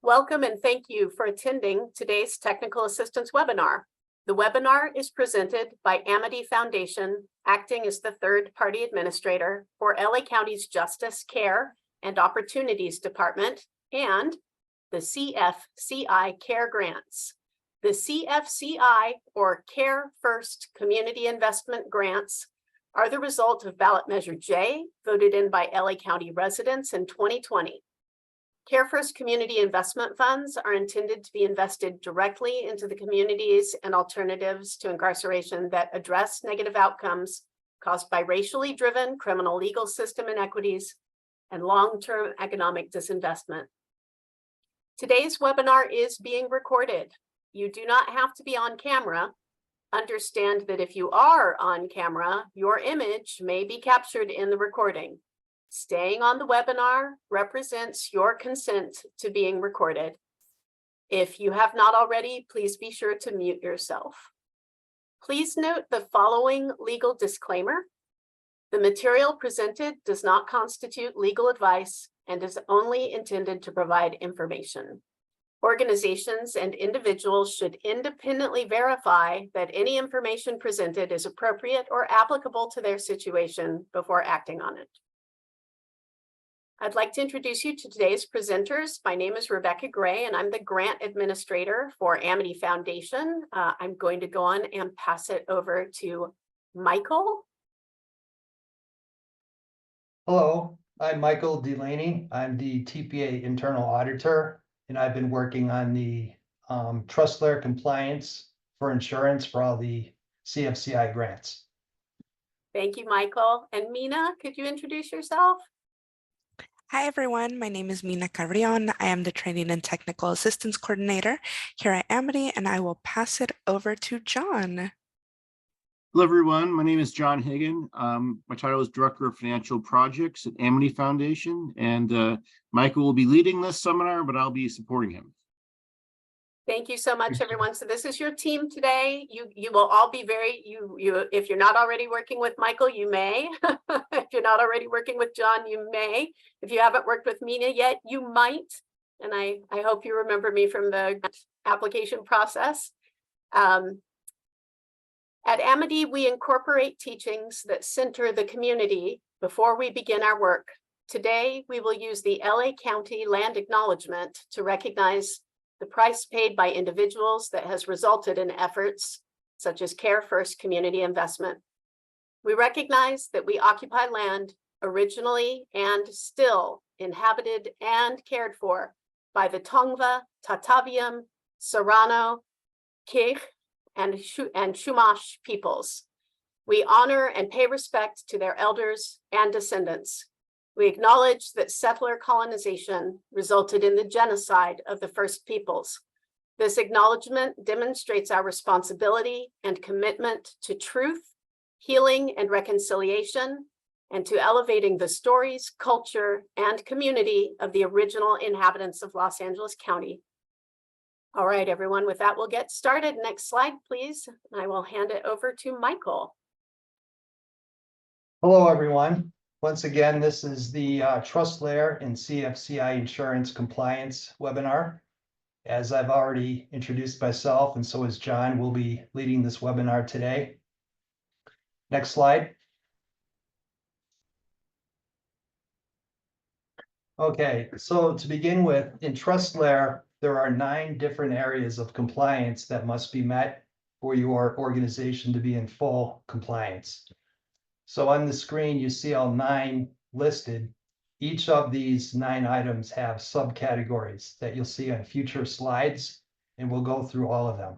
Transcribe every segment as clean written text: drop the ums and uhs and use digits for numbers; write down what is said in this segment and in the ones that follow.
Welcome and thank you for attending today's technical assistance webinar. The webinar is presented by Amity Foundation, acting as the third-party administrator for LA County's Justice, Care, and Opportunities Department and the CFCI Care Grants. The CFCI, or Care First Community Investment Grants, are the result of ballot measure J, voted in by LA County residents in 2020. Care First Community Investment Funds are intended to be invested directly into the communities and alternatives to incarceration that address negative outcomes caused by racially driven criminal legal system inequities and long-term economic disinvestment. Today's webinar is being recorded. You do not have to be on camera. Understand that if you are on camera, your image may be captured in the recording. Staying on the webinar represents your consent to being recorded. If you have not already, please be sure to mute yourself. Please note the following legal disclaimer. The material presented does not constitute legal advice and is only intended to provide information. Organizations and individuals should independently verify that any information presented is appropriate or applicable to their situation before acting on it. I'd like to introduce you to today's presenters. My name is Rebecca Gray, and I'm the grant administrator for Amity Foundation. I'm going to go on and pass it over to Michael. Hello, I'm Michael Delaney. I'm the TPA internal auditor, and I've been working on the trust layer compliance for insurance for all the CFCI grants. Thank you, Michael. And Mina, could you introduce yourself? Hi, everyone. My name is Mina Carrion. I am the Training and Technical Assistance Coordinator here at Amity, and I will pass it over to John. Hello, everyone. My name is John Hagan. My title is Director of Financial Projects at Amity Foundation, and Michael will be leading this seminar, but I'll be supporting him. Thank you so much, everyone. So this is your team today. You will all be if you're not already working with Michael, you may. If you're not already working with John, you may. If you haven't worked with Mina yet, you might. And I hope you remember me from the application process. At Amity, we incorporate teachings that center the community before we begin our work. Today, we will use the LA County Land Acknowledgement to recognize the price paid by individuals that has resulted in efforts such as Care First Community Investment. We recognize that we occupy land originally and still inhabited and cared for by the Tongva, Tataviam, Serrano, Kij, and Chumash peoples. We honor and pay respect to their elders and descendants. We acknowledge that settler colonization resulted in the genocide of the First Peoples. This acknowledgement demonstrates our responsibility and commitment to truth, healing, and reconciliation, and to elevating the stories, culture, and community of the original inhabitants of Los Angeles County. All right, everyone, with that, we'll get started. Next slide, please. I will hand it over to Michael. Hello, everyone. Once again, this is the Trust Layer and CFCI Insurance Compliance webinar. As I've already introduced myself, and so is John, we'll be leading this webinar today. Next slide. Okay, so to begin with, in Trust Layer, there are 9 different areas of compliance that must be met for your organization to be in full compliance. So on the screen, you see all 9 listed. Each of these 9 items have subcategories that you'll see on future slides, and we'll go through all of them.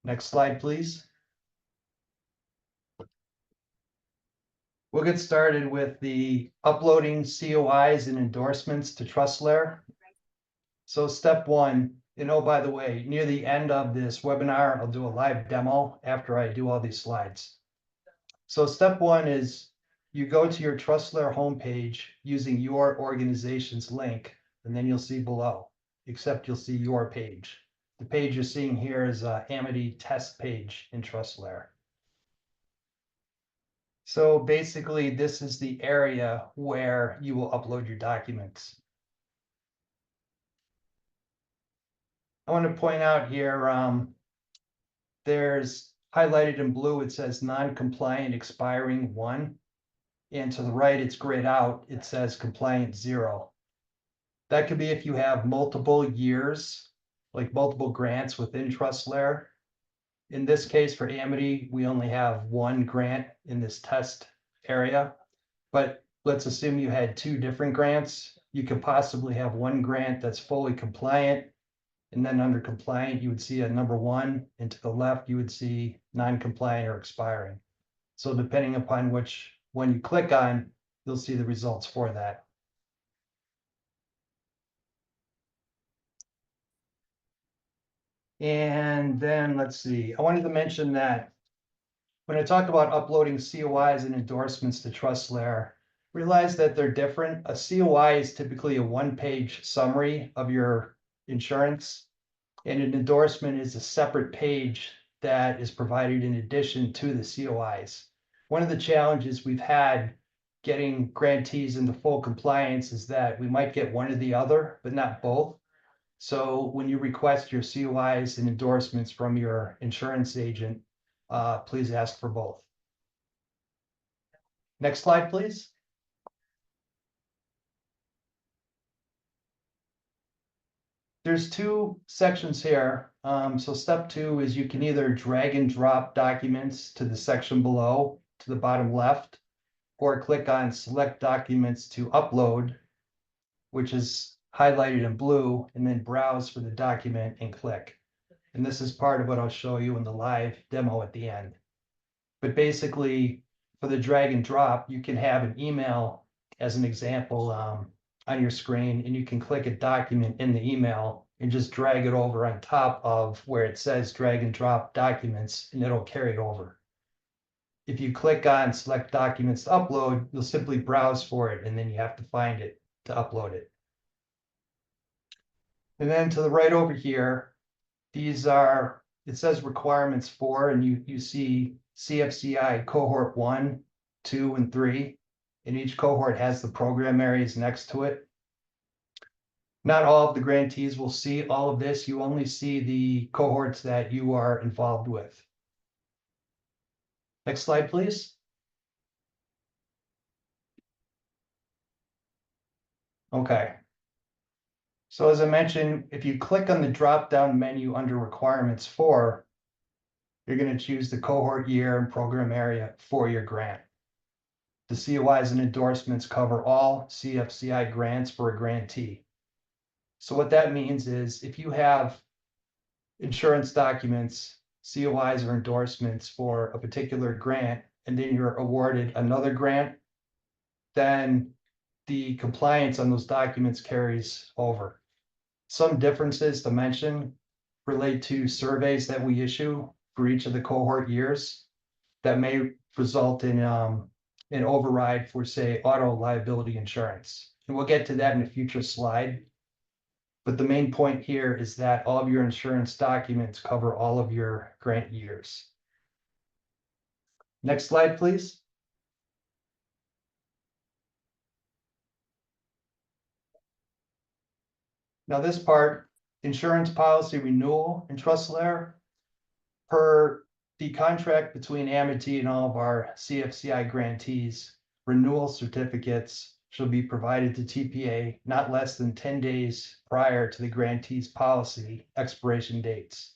Next slide, please. We'll get started with the uploading COIs and endorsements to Trust Layer. So step 1, by the way, near the end of this webinar, I'll do a live demo after I do all these slides. So step 1 is you go to your Trust Layer homepage using your organization's link, and then you'll see below, except you'll see your page. The page you're seeing here is an Amity test page in Trust Layer. So basically, this is the area where you will upload your documents. I want to point out here, there's highlighted in blue, it says non-compliant expiring 1. And to the right, it's grayed out, it says compliant 0. That could be if you have multiple years, like multiple grants within trust layer. In this case, for Amity, we only have 1 grant in this test area. But let's assume you had 2 different grants. You could possibly have 1 grant that's fully compliant. And then under compliant, you would see a number 1, and to the left, you would see non-compliant or expiring. So depending upon which one you click on, you'll see the results for that. And then let's see, I wanted to mention that when I talk about uploading COIs and endorsements to trust layer, realize that they're different. A COI is typically a 1-page summary of your insurance, and an endorsement is a separate page that is provided in addition to the COIs. One of the challenges we've had getting grantees into full compliance is that we might get one or the other, but not both. So when you request your COIs and endorsements from your insurance agent, please ask for both. Next slide, please. There's 2 sections here. So step 2 is you can either drag and drop documents to the section below to the bottom left, or click on select documents to upload, which is highlighted in blue, and then browse for the document and click. And this is part of what I'll show you in the live demo at the end. But basically, for the drag and drop, you can have an email as an example on your screen, and you can click a document in the email and just drag it over on top of where it says drag and drop documents, and it'll carry it over. If you click on select documents to upload, you'll simply browse for it, and then you have to find it to upload it. And then to the right over here, these are, it says requirements for, and you see CFCI cohort 1, 2, and 3, and each cohort has the program areas next to it. Not all of the grantees will see all of this. You only see the cohorts that you are involved with. Next slide, please. Okay. So as I mentioned, if you click on the drop-down menu under requirements for, you're going to choose the cohort year and program area for your grant. The COIs and endorsements cover all CFCI grants for a grantee. So what that means is if you have insurance documents, COIs or endorsements for a particular grant, and then you're awarded another grant, then the compliance on those documents carries over. Some differences to mention relate to surveys that we issue for each of the cohort years that may result in an override for, say, auto liability insurance. And we'll get to that in a future slide. But the main point here is that all of your insurance documents cover all of your grant years. Next slide, please. Now this part, insurance policy renewal and trust layer, per the contract between Amity and all of our CFCI grantees, renewal certificates shall be provided to TPA not less than 10 days prior to the grantee's policy expiration dates.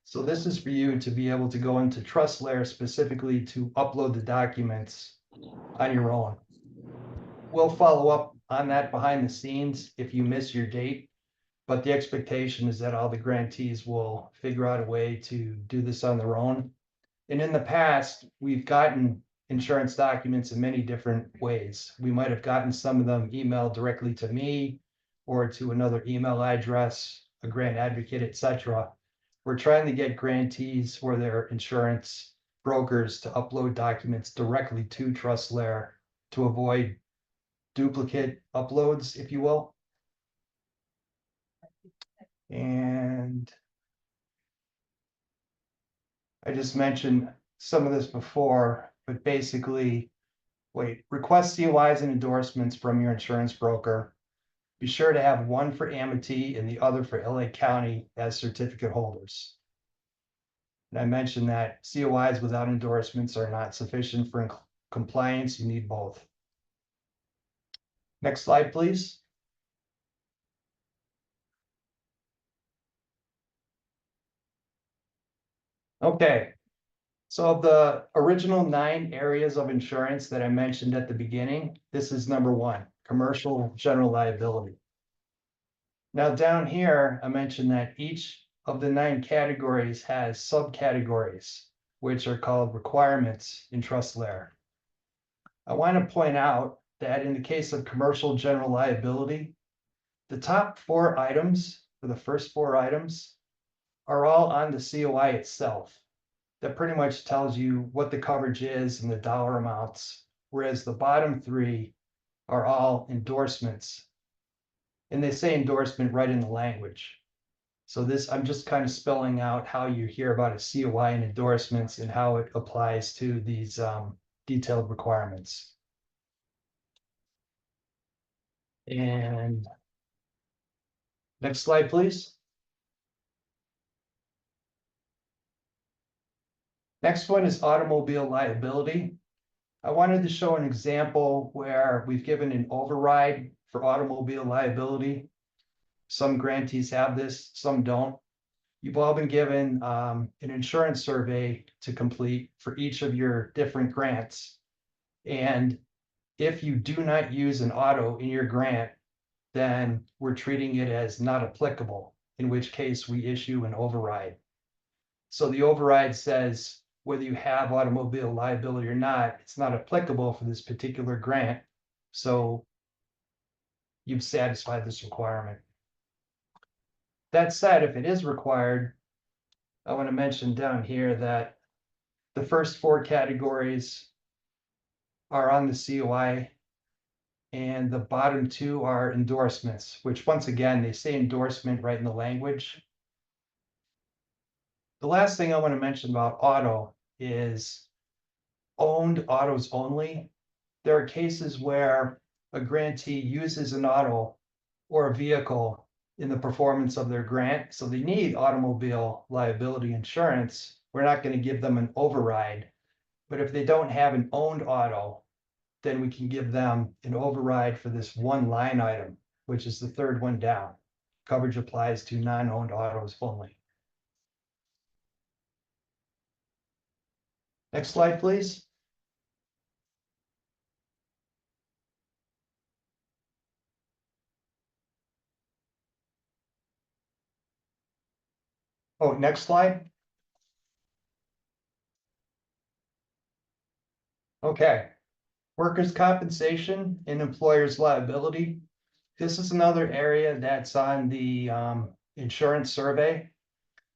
So this is for you to be able to go into trust layer specifically to upload the documents on your own. We'll follow up on that behind the scenes if you miss your date, but the expectation is that all the grantees will figure out a way to do this on their own. And in the past, we've gotten insurance documents in many different ways. We might have gotten some of them emailed directly to me or to another email address, a grant advocate, etc. We're trying to get grantees or their insurance brokers to upload documents directly to trust layer to avoid duplicate uploads, if you will. And I just mentioned some of this before, but basically, request COIs and endorsements from your insurance broker. Be sure to have one for Amity and the other for LA County as certificate holders. And I mentioned that COIs without endorsements are not sufficient for compliance. You need both. Next slide, please. Okay, so of the original 9 areas of insurance that I mentioned at the beginning, this is number 1, commercial general liability. Now down here, I mentioned that each of the 9 categories has subcategories, which are called requirements in trust layer. I want to point out that in the case of commercial general liability, the top 4 items, for the first 4 items, are all on the COI itself. That pretty much tells you what the coverage is and the dollar amounts, whereas the bottom 3 are all endorsements. And they say endorsement right in the language. So this, I'm just kind of spelling out how you hear about a COI and endorsements and how it applies to these detailed requirements. And next slide, please. Next one is automobile liability. I wanted to show an example where we've given an override for automobile liability. Some grantees have this, some don't. You've all been given an insurance survey to complete for each of your different grants. And if you do not use an auto in your grant, then we're treating it as not applicable, in which case we issue an override. So the override says whether you have automobile liability or not, it's not applicable for this particular grant. So you've satisfied this requirement. That said, if it is required, I want to mention down here that the first 4 categories are on the COI and the bottom 2 are endorsements, which once again, they say endorsement right in the language. The last thing I want to mention about auto is owned autos only. There are cases where a grantee uses an auto or a vehicle in the performance of their grant, so they need automobile liability insurance. We're not going to give them an override, but if they don't have an owned auto, then we can give them an override for this one line item, which is the 3rd one down. Coverage applies to non-owned autos only. Next slide, please. Oh, next slide. Okay. Workers' compensation and employers' liability. This is another area that's on the insurance survey.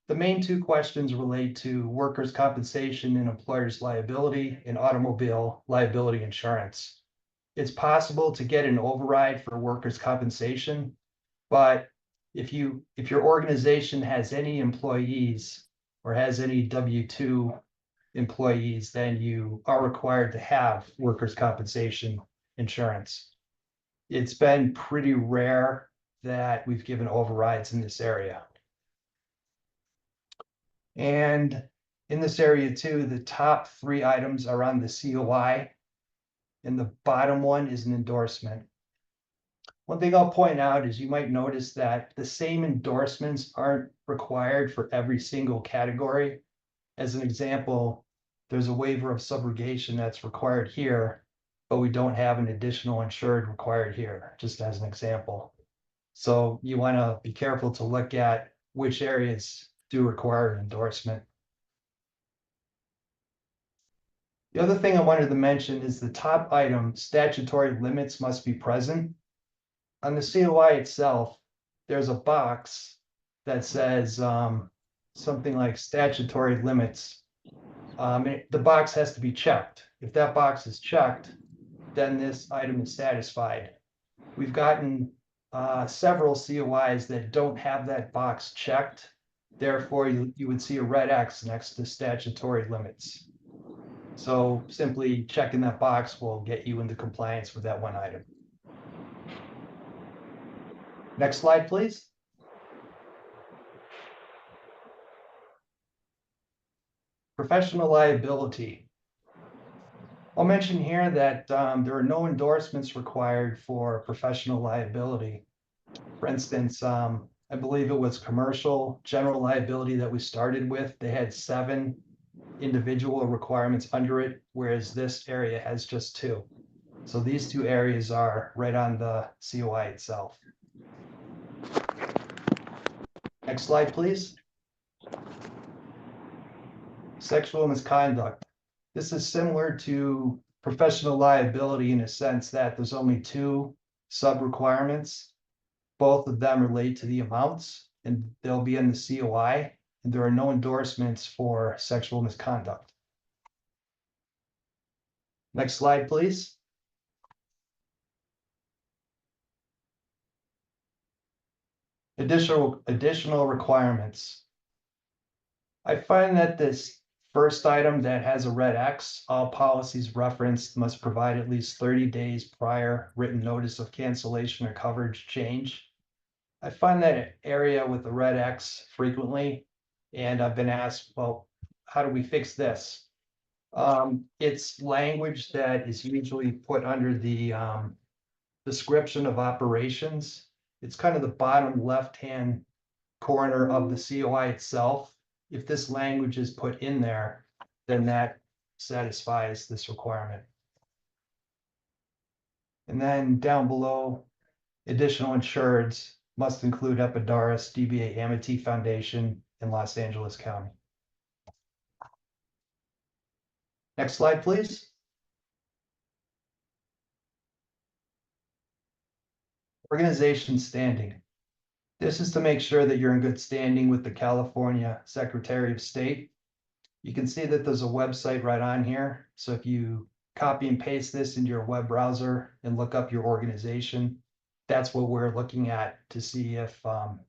The main 2 questions relate to workers' compensation and employers' liability and automobile liability insurance. It's possible to get an override for workers' compensation, but if your organization has any employees or has any W-2 employees, then you are required to have workers' compensation insurance. It's been pretty rare that we've given overrides in this area. And in this area too, the top 3 items are on the COI, and the bottom one is an endorsement. One thing I'll point out is you might notice that the same endorsements aren't required for every single category. As an example, there's a waiver of subrogation that's required here, but we don't have an additional insured required here, just as an example. So you want to be careful to look at which areas do require an endorsement. The other thing I wanted to mention is the top item, statutory limits must be present. On the COI itself, there's a box that says something like statutory limits. The box has to be checked. If that box is checked, then this item is satisfied. We've gotten several COIs that don't have that box checked. Therefore, you would see a red X next to statutory limits. So simply checking that box will get you into compliance with that one item. Next slide, please. Professional liability. I'll mention here that there are no endorsements required for professional liability. For instance, I believe it was commercial general liability that we started with. They had 7 individual requirements under it, whereas this area has just 2. So these 2 areas are right on the COI itself. Next slide, please. Sexual misconduct. This is similar to professional liability in a sense that there's only 2 sub-requirements. Both of them relate to the amounts, and they'll be in the COI, and there are no endorsements for sexual misconduct. Next slide, please. Additional requirements. I find that this first item that has a red X, all policies referenced must provide at least 30 days prior written notice of cancellation or coverage change. I find that area with the red X frequently, and I've been asked, well, how do we fix this? It's language that is usually put under the description of operations. It's kind of the bottom left-hand corner of the COI itself. If this language is put in there, then that satisfies this requirement. And then down below, additional insureds must include Epidaurus, DBA Amity Foundation in Los Angeles County. Next slide, please. Organization standing. This is to make sure that you're in good standing with the California Secretary of State. You can see that there's a website right on here. So if you copy and paste this into your web browser and look up your organization, that's what we're looking at to see if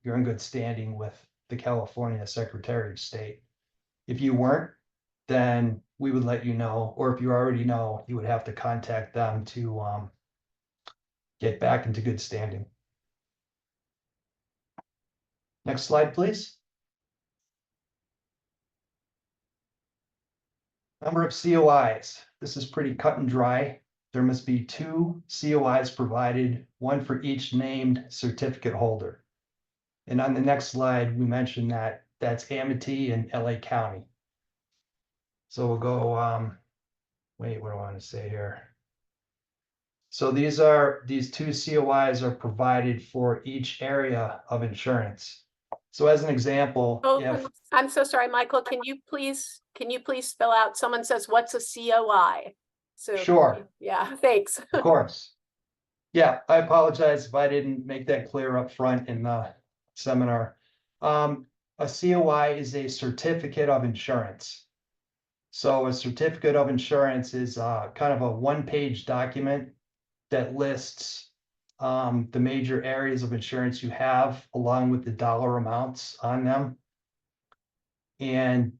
you're in good standing with the California Secretary of State. If you weren't, then we would let you know, or if you already know, you would have to contact them to get back into good standing. Next slide, please. Number of COIs. This is pretty cut and dry. There must be 2 COIs provided, 1 for each named certificate holder. And on the next slide, we mentioned that that's Amity and LA County. So we'll go, wait, what do I want to say here? So these 2 COIs are provided for each area of insurance. So as an example, if I'm so sorry, Michael, can you please spell out, someone says, what's a COI? So sure. Yeah, thanks. Of course. Yeah, I apologize if I didn't make that clear up front in the seminar. A COI is a certificate of insurance. So a certificate of insurance is kind of a 1-page document that lists the major areas of insurance you have, along with the dollar amounts on them. And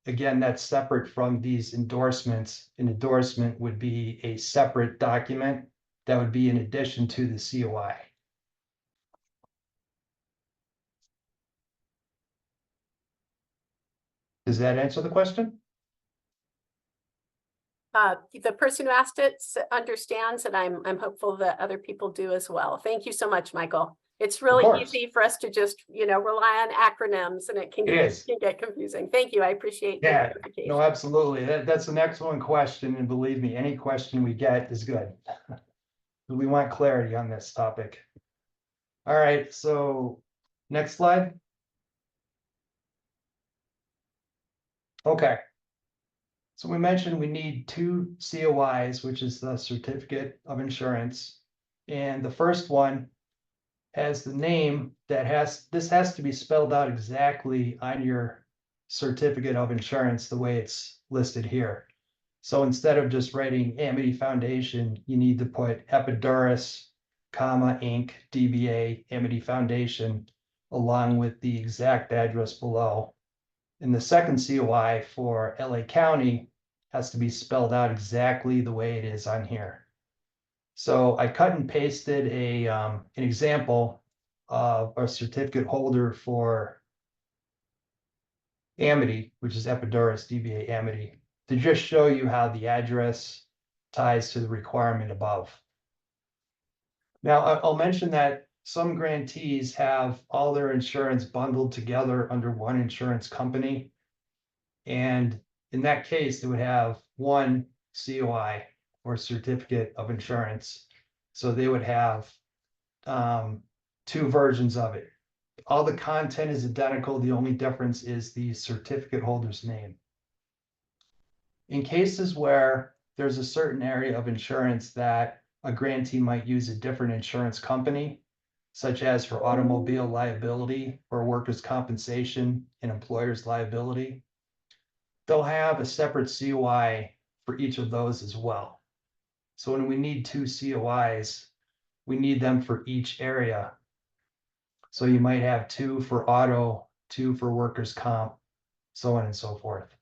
again, that's separate from these endorsements. An endorsement would be a separate document that would be in addition to the COI. Does that answer the question? The person who asked it understands, and I'm hopeful that other people do as well. Thank you so much, Michael. It's really easy for us to just, rely on acronyms, and it can get confusing. Thank you. I appreciate the clarification. No, absolutely. That's an excellent question. And believe me, any question we get is good. We want clarity on this topic. All right, so next slide. Okay. So we mentioned we need 2 COIs, which is the certificate of insurance. And the first one has the name that this has to be spelled out exactly on your certificate of insurance the way it's listed here. So instead of just writing Amity Foundation, you need to put Epidaurus, Inc., DBA, Amity Foundation, along with the exact address below. And the second COI for LA County has to be spelled out exactly the way it is on here. So I cut and pasted an example of a certificate holder for Amity, which is Epidaurus DBA Amity, to just show you how the address ties to the requirement above. Now, I'll mention that some grantees have all their insurance bundled together under one insurance company. And in that case, they would have one COI or certificate of insurance. So they would have two versions of it. All the content is identical. The only difference is the certificate holder's name. In cases where there's a certain area of insurance that a grantee might use a different insurance company, such as for automobile liability or workers' compensation and employer's liability, they'll have a separate COI for each of those as well. So when we need two COIs, we need them for each area. So you might have two for auto, two for workers' comp, so on and so forth.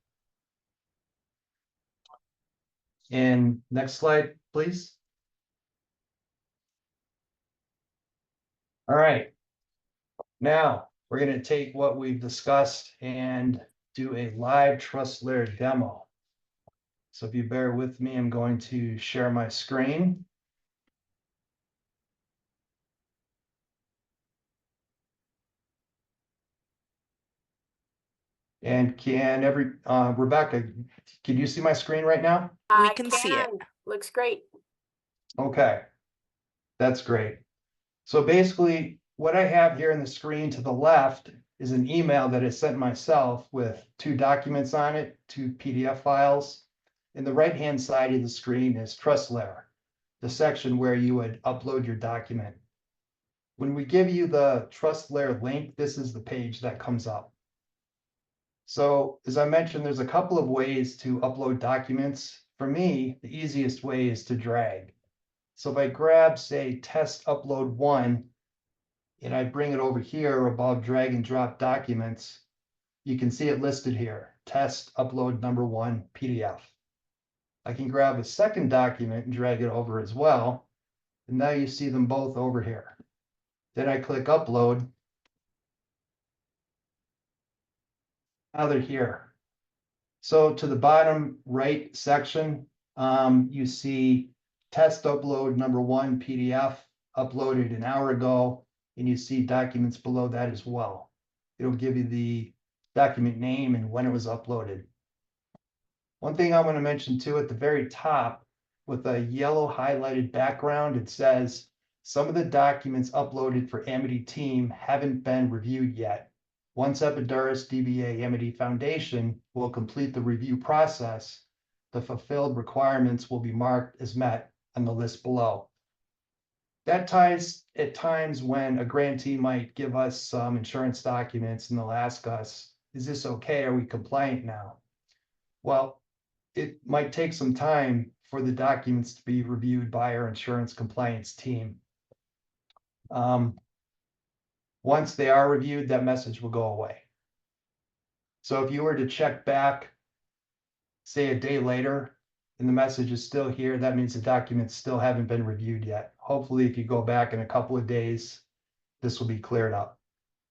And next slide, please. All right. Now we're going to take what we've discussed and do a live TrustLayer demo. So if you bear with me, I'm going to share my screen. And Rebecca, can you see my screen right now? We I can see it. Looks great. Okay, that's great. So basically, what I have here in the screen to the left is an email that I sent myself with two documents on it, two PDF files. And the right-hand side of the screen is TrustLayer, the section where you would upload your document. When we give you the TrustLayer link, this is the page that comes up. So as I mentioned, there's a couple of ways to upload documents. For me, the easiest way is to drag. So if I grab, say, test upload 1, and I bring it over here above drag and drop documents, you can see it listed here, test upload number 1 PDF. I can grab a second document and drag it over as well. And now you see them both over here. Then I click upload. Now they're here. So to the bottom right section, you see test upload number 1 PDF uploaded an hour ago, and you see documents below that as well. It'll give you the document name and when it was uploaded. One thing I want to mention too, at the very top with a yellow highlighted background, it says some of the documents uploaded for Amity team haven't been reviewed yet. Once Epidaurus DBA Amity Foundation will complete the review process, the fulfilled requirements will be marked as met on the list below. That ties at times when a grantee might give us some insurance documents and they'll ask us, is this okay? Are we compliant now? Well, it might take some time for the documents to be reviewed by our insurance compliance team. Once they are reviewed, that message will go away. So if you were to check back, say a day later, and the message is still here, that means the documents still haven't been reviewed yet. Hopefully, if you go back in a couple of days, this will be cleared up.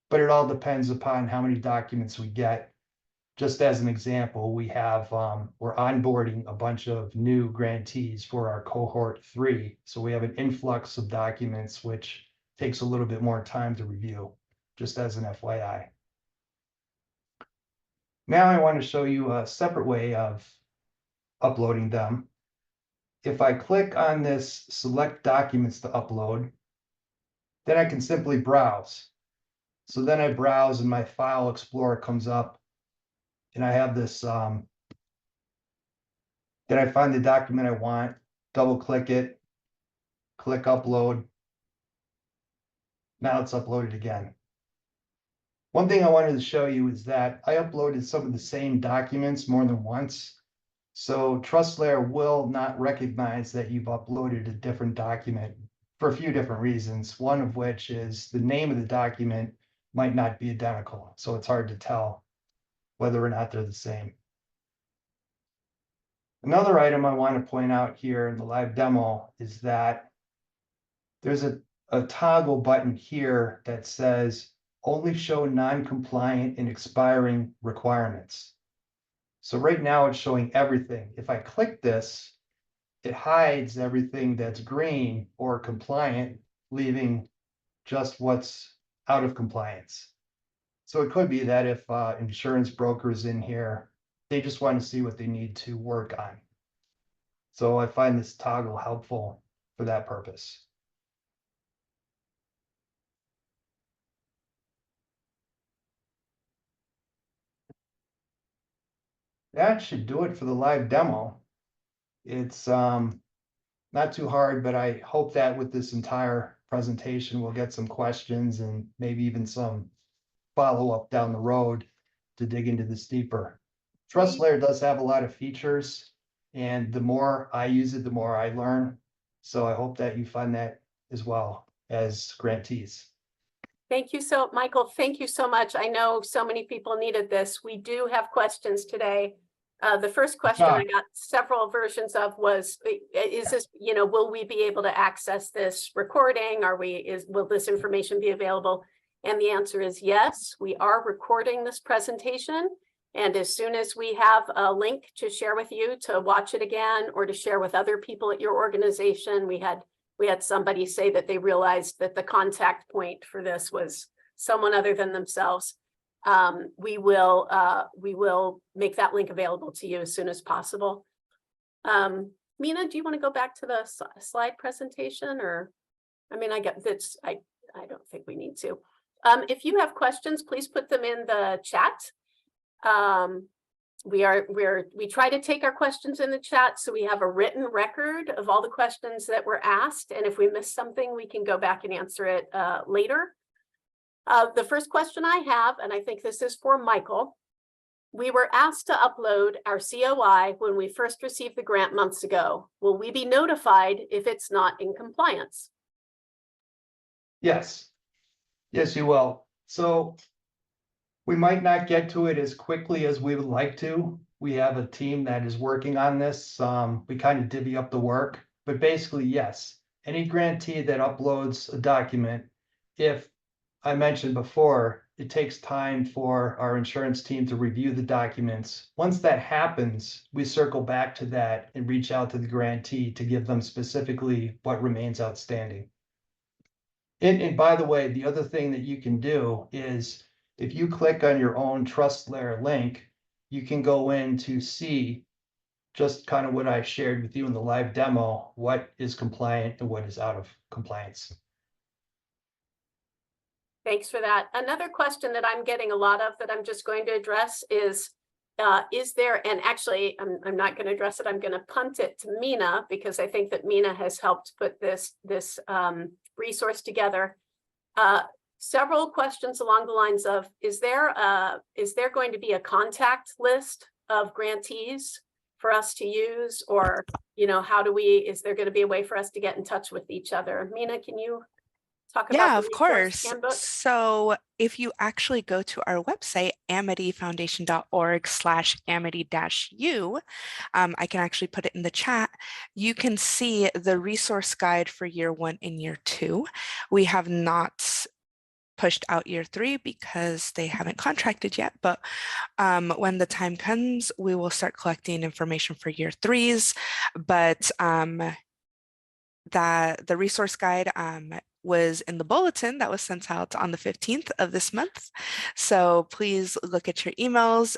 But it all depends upon how many documents we get. Just as an example, we have, we're onboarding a bunch of new grantees for our cohort 3. So we have an influx of documents, which takes a little bit more time to review, just as an FYI. Now I want to show you a separate way of uploading them. If I click on this select documents to upload, then I can simply browse. So then I browse and my file explorer comes up. And I have this, then I find the document I want, double click it, click upload. Now it's uploaded again. One thing I wanted to show you is that I uploaded some of the same documents more than once. So TrustLayer will not recognize that you've uploaded a different document for a few different reasons. One of which is the name of the document might not be identical. So it's hard to tell whether or not they're the same. Another item I want to point out here in the live demo is that there's a a toggle button here that says only show non-compliant and expiring requirements. So right now it's showing everything. If I click this, it hides everything that's green or compliant, leaving just what's out of compliance. So it could be that if insurance brokers in here, they just want to see what they need to work on. So I find this toggle helpful for that purpose. That should do it for the live demo. It's not too hard, but I hope that with this entire presentation, we'll get some questions and maybe even some follow-up down the road to dig into this deeper. Trust Layer does have a lot of features, and the more I use it, the more I learn. So I hope that you find that as well as grantees. Thank you Michael, thank you so much. I know so many people needed this. We do have questions today. The first question I got several versions of was, is this, will we be able to access this recording? Will this information be available? And the answer is yes, we are recording this presentation. And as soon as we have a link to share with you to watch it again or to share with other people at your organization, we had somebody say that they realized that the contact point for this was someone other than themselves. We will make that link available to you as soon as possible. Mina, do you want to go back to the slide presentation, or, I mean, I get this. I don't think we need to. If you have questions, please put them in the chat. We try to take our questions in the chat, so we have a written record of all the questions that were asked, and if we miss something, we can go back and answer it later. The first question I have, and I think this is for Michael, we were asked to upload our COI when we first received the grant months ago. Will we be notified if it's not in compliance? Yes, you will. So we might not get to it as quickly as we would like to. We have a team that is working on this. We kind of divvy up the work, but basically, yes, any grantee that uploads a document, if I mentioned before, it takes time for our insurance team to review the documents. Once that happens, we circle back to that and reach out to the grantee to give them specifically what remains outstanding. And by the way, the other thing that you can do is if you click on your own Trust Layer link, you can go in to see just kind of what I shared with you in the live demo, what is compliant and what is out of compliance. Thanks for that. Another question that I'm getting a lot of that I'm just going to address is there, and actually I'm not going to address it, I'm going to punt it to Mina, because I think that Mina has helped put this resource together. Several questions along the lines of, is there going to be a contact list of grantees for us to use, or is there going to be a way for us to get in touch with each other? Mina, can you talk about the of resource course. handbook? So if you actually go to our website, amityfoundation.org/amity-u, I can actually put it in the chat. You can see the resource guide for year 1 and year 2. We have not pushed out year 3 because they haven't contracted yet, but when the time comes, we will start collecting information for year 3s. But the resource guide was in the bulletin that was sent out on the 15th of this month. So please look at your emails,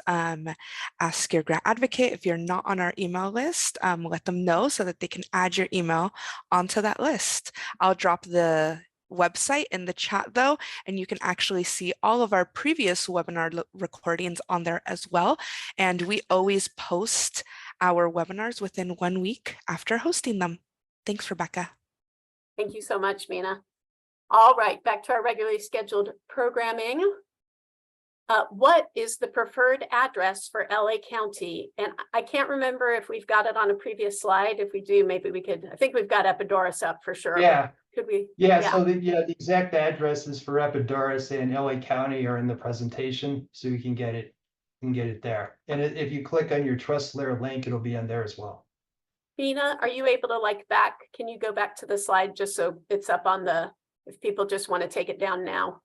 ask your grant advocate. If you're not on our email list, let them know so that they can add your email onto that list. I'll drop the website in the chat though, and you can actually see all of our previous webinar recordings on there as well. And we always post our webinars within 1 week after hosting them. Thanks, Rebecca. Thank you so much, Mina. All right, back to our regularly scheduled programming. What is the preferred address for LA County? And I can't remember if we've got it on a previous slide. If we do, maybe we could. I think we've got Epidaurus up for sure. Yeah. Could we? Yeah. So the exact addresses for Epidaurus and LA County are in the presentation, so you can get it. There. And if you click on your Trust Layer link, it'll be on there as well. Mina, are you able to can you go back to the slide just so it's up on the, if people just want to take it down now.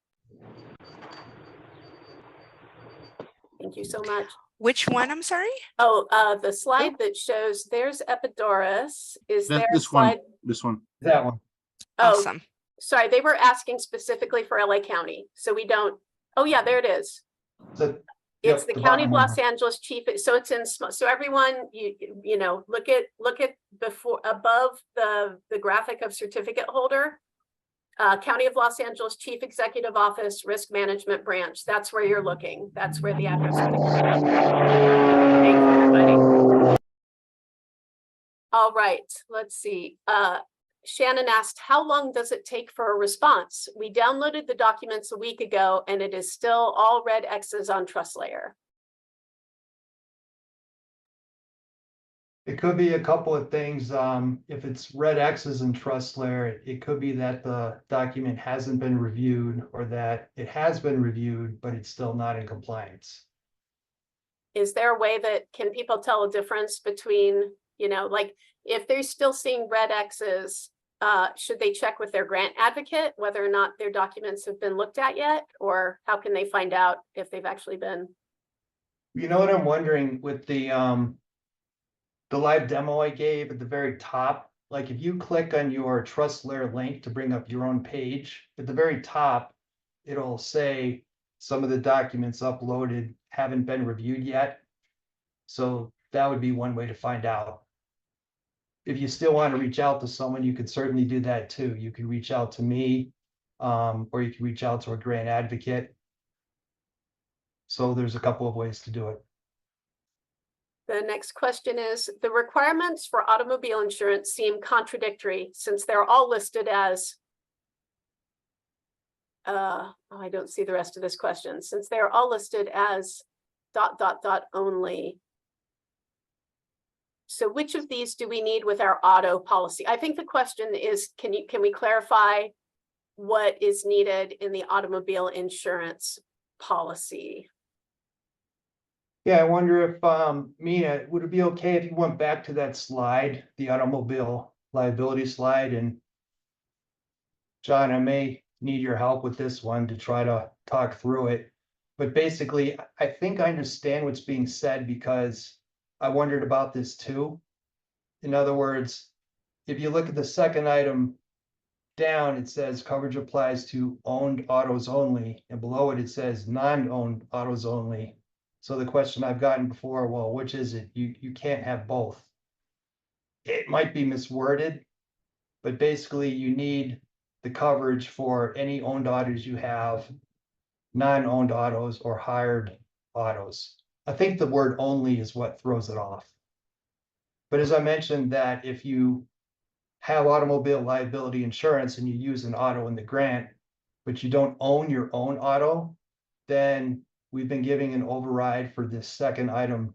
Thank you so much. Which one? I'm sorry. Oh, the slide that shows there's Epidaurus. Is there a This one, slide? this one. That one. Oh, Awesome. sorry, they were asking specifically for LA County, so we don't, oh yeah, there it is. So, It's yep, the the County of bottom one. Los Angeles chief, so it's in, so everyone, you know, look at before, above the graphic of certificate holder. County of Los Angeles Chief Executive Office, Risk Management Branch, that's where you're looking, that's where the address would come up. Thanks, everybody. All right, let's see. Shannon asked, how long does it take for a response? We downloaded the documents a week ago and it is still all red X's on trust layer. It could be a couple of things. If it's red X's in trust layer, it could be that the document hasn't been reviewed or that it has been reviewed, but it's still not in compliance. Is there a way that, can people tell a difference between, you know, like if they're still seeing red X's, should they check with their grant advocate whether or not their documents have been looked at yet? Or how can they find out if they've actually been? You know what I'm wondering with the live demo I gave at the very top, like if you click on your trust layer link to bring up your own page, at the very top, it'll say some of the documents uploaded haven't been reviewed yet. So that would be one way to find out. If you still want to reach out to someone, you could certainly do that too. You could reach out to me, or you can reach out to a grant advocate. So there's a couple of ways to do it. The next question is, the requirements for automobile insurance seem contradictory since they're all listed as, oh, I don't see the rest of this question, since they're all listed as ... only. So which of these do we need with our auto policy? I think the question is, can we clarify what is needed in the automobile insurance policy? Yeah, I wonder if, Mina, would it be okay if you went back to that slide, the automobile liability slide? And John, I may need your help with this one to try to talk through it. But basically, I think I understand what's being said because I wondered about this too. In other words, if you look at the second item down, it says coverage applies to owned autos only, and below it, it says non-owned autos only. So the question I've gotten before, well, which is it? You can't have both. It might be misworded, but basically you need the coverage for any owned autos you have, non-owned autos or hired autos. I think the word only is what throws it off. But as I mentioned, that if you have automobile liability insurance and you use an auto in the grant, but you don't own your own auto, then we've been giving an override for this second item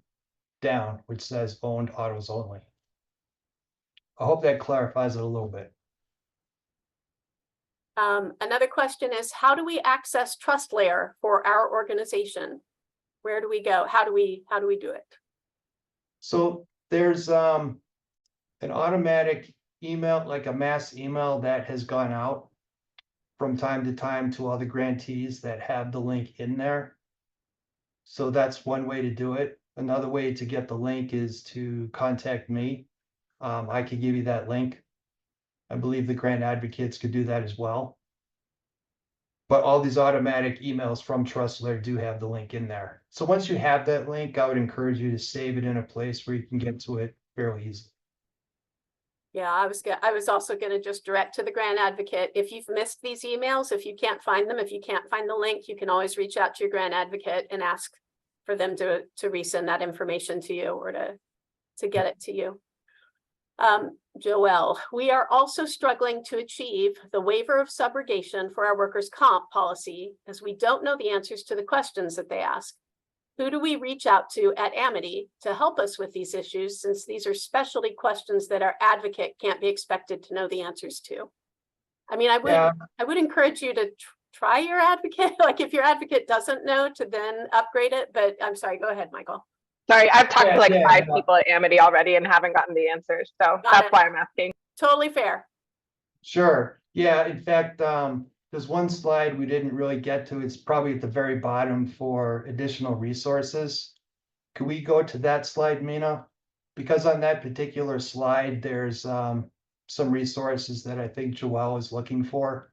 down, which says owned autos only. I hope that clarifies it a little bit. Another question is, how do we access trust layer for our organization? Where do we go? How do we do it? So there's an automatic email, like a mass email that has gone out from time to time to all the grantees that have the link in there. So that's one way to do it. Another way to get the link is to contact me. I could give you that link. I believe the grant advocates could do that as well. But all these automatic emails from TrustLayer do have the link in there. So once you have that link, I would encourage you to save it in a place where you can get to it fairly easily. Yeah, I was also going to just direct to the grant advocate. If you've missed these emails, if you can't find them, if you can't find the link, you can always reach out to your grant advocate and ask for them to resend that information to you or to get it to you. Joelle, we are also struggling to achieve the waiver of subrogation for our workers' comp policy as we don't know the answers to the questions that they ask. Who do we reach out to at Amity to help us with these issues, since these are specialty questions that our advocate can't be expected to know the answers to? I mean, I would encourage you to try your advocate, like if your advocate doesn't know, to then upgrade it. But I'm sorry, go ahead, Michael. Sorry, I've talked to like 5 people at Amity already and haven't gotten the answers. So that's why I'm asking. Totally fair. Sure. Yeah, in fact, there's one slide we didn't really get to. It's probably at the very bottom for additional resources. Could we go to that slide, Mina? Because on that particular slide, there's some resources that I think Joelle is looking for.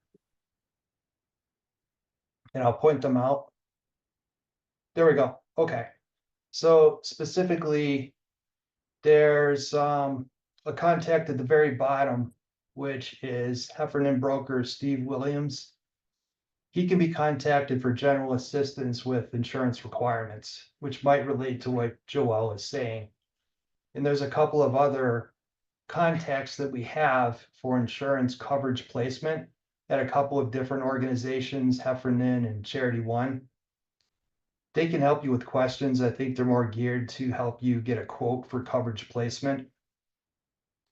And I'll point them out. There we go. Okay. So specifically, there's a contact at the very bottom, which is Heffernan broker Steve Williams. He can be contacted for general assistance with insurance requirements, which might relate to what Joelle is saying. And there's a couple of other contacts that we have for insurance coverage placement at a couple of different organizations, Heffernan and Charity One. They can help you with questions. I think they're more geared to help you get a quote for coverage placement.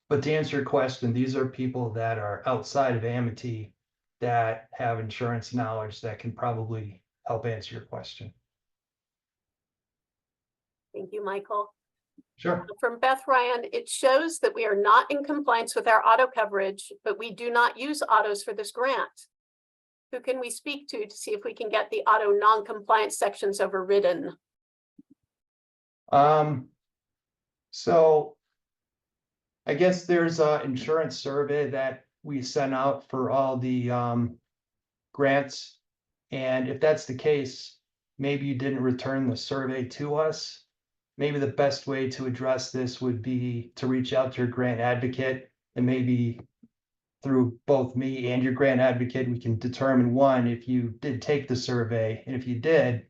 But to answer your question, these are people that are outside of Amity that have insurance knowledge that can probably help answer your question. Thank you, Michael. Sure. From Beth Ryan, it shows that we are not in compliance with our auto coverage, but we do not use autos for this grant. Who can we speak to see if we can get the auto non-compliance sections overridden? So I guess there's an insurance survey that we sent out for all the grants. And if that's the case, maybe you didn't return the survey to us. Maybe the best way to address this would be to reach out to your grant advocate, and maybe through both me and your grant advocate, we can determine, one, if you did take the survey, and if you did,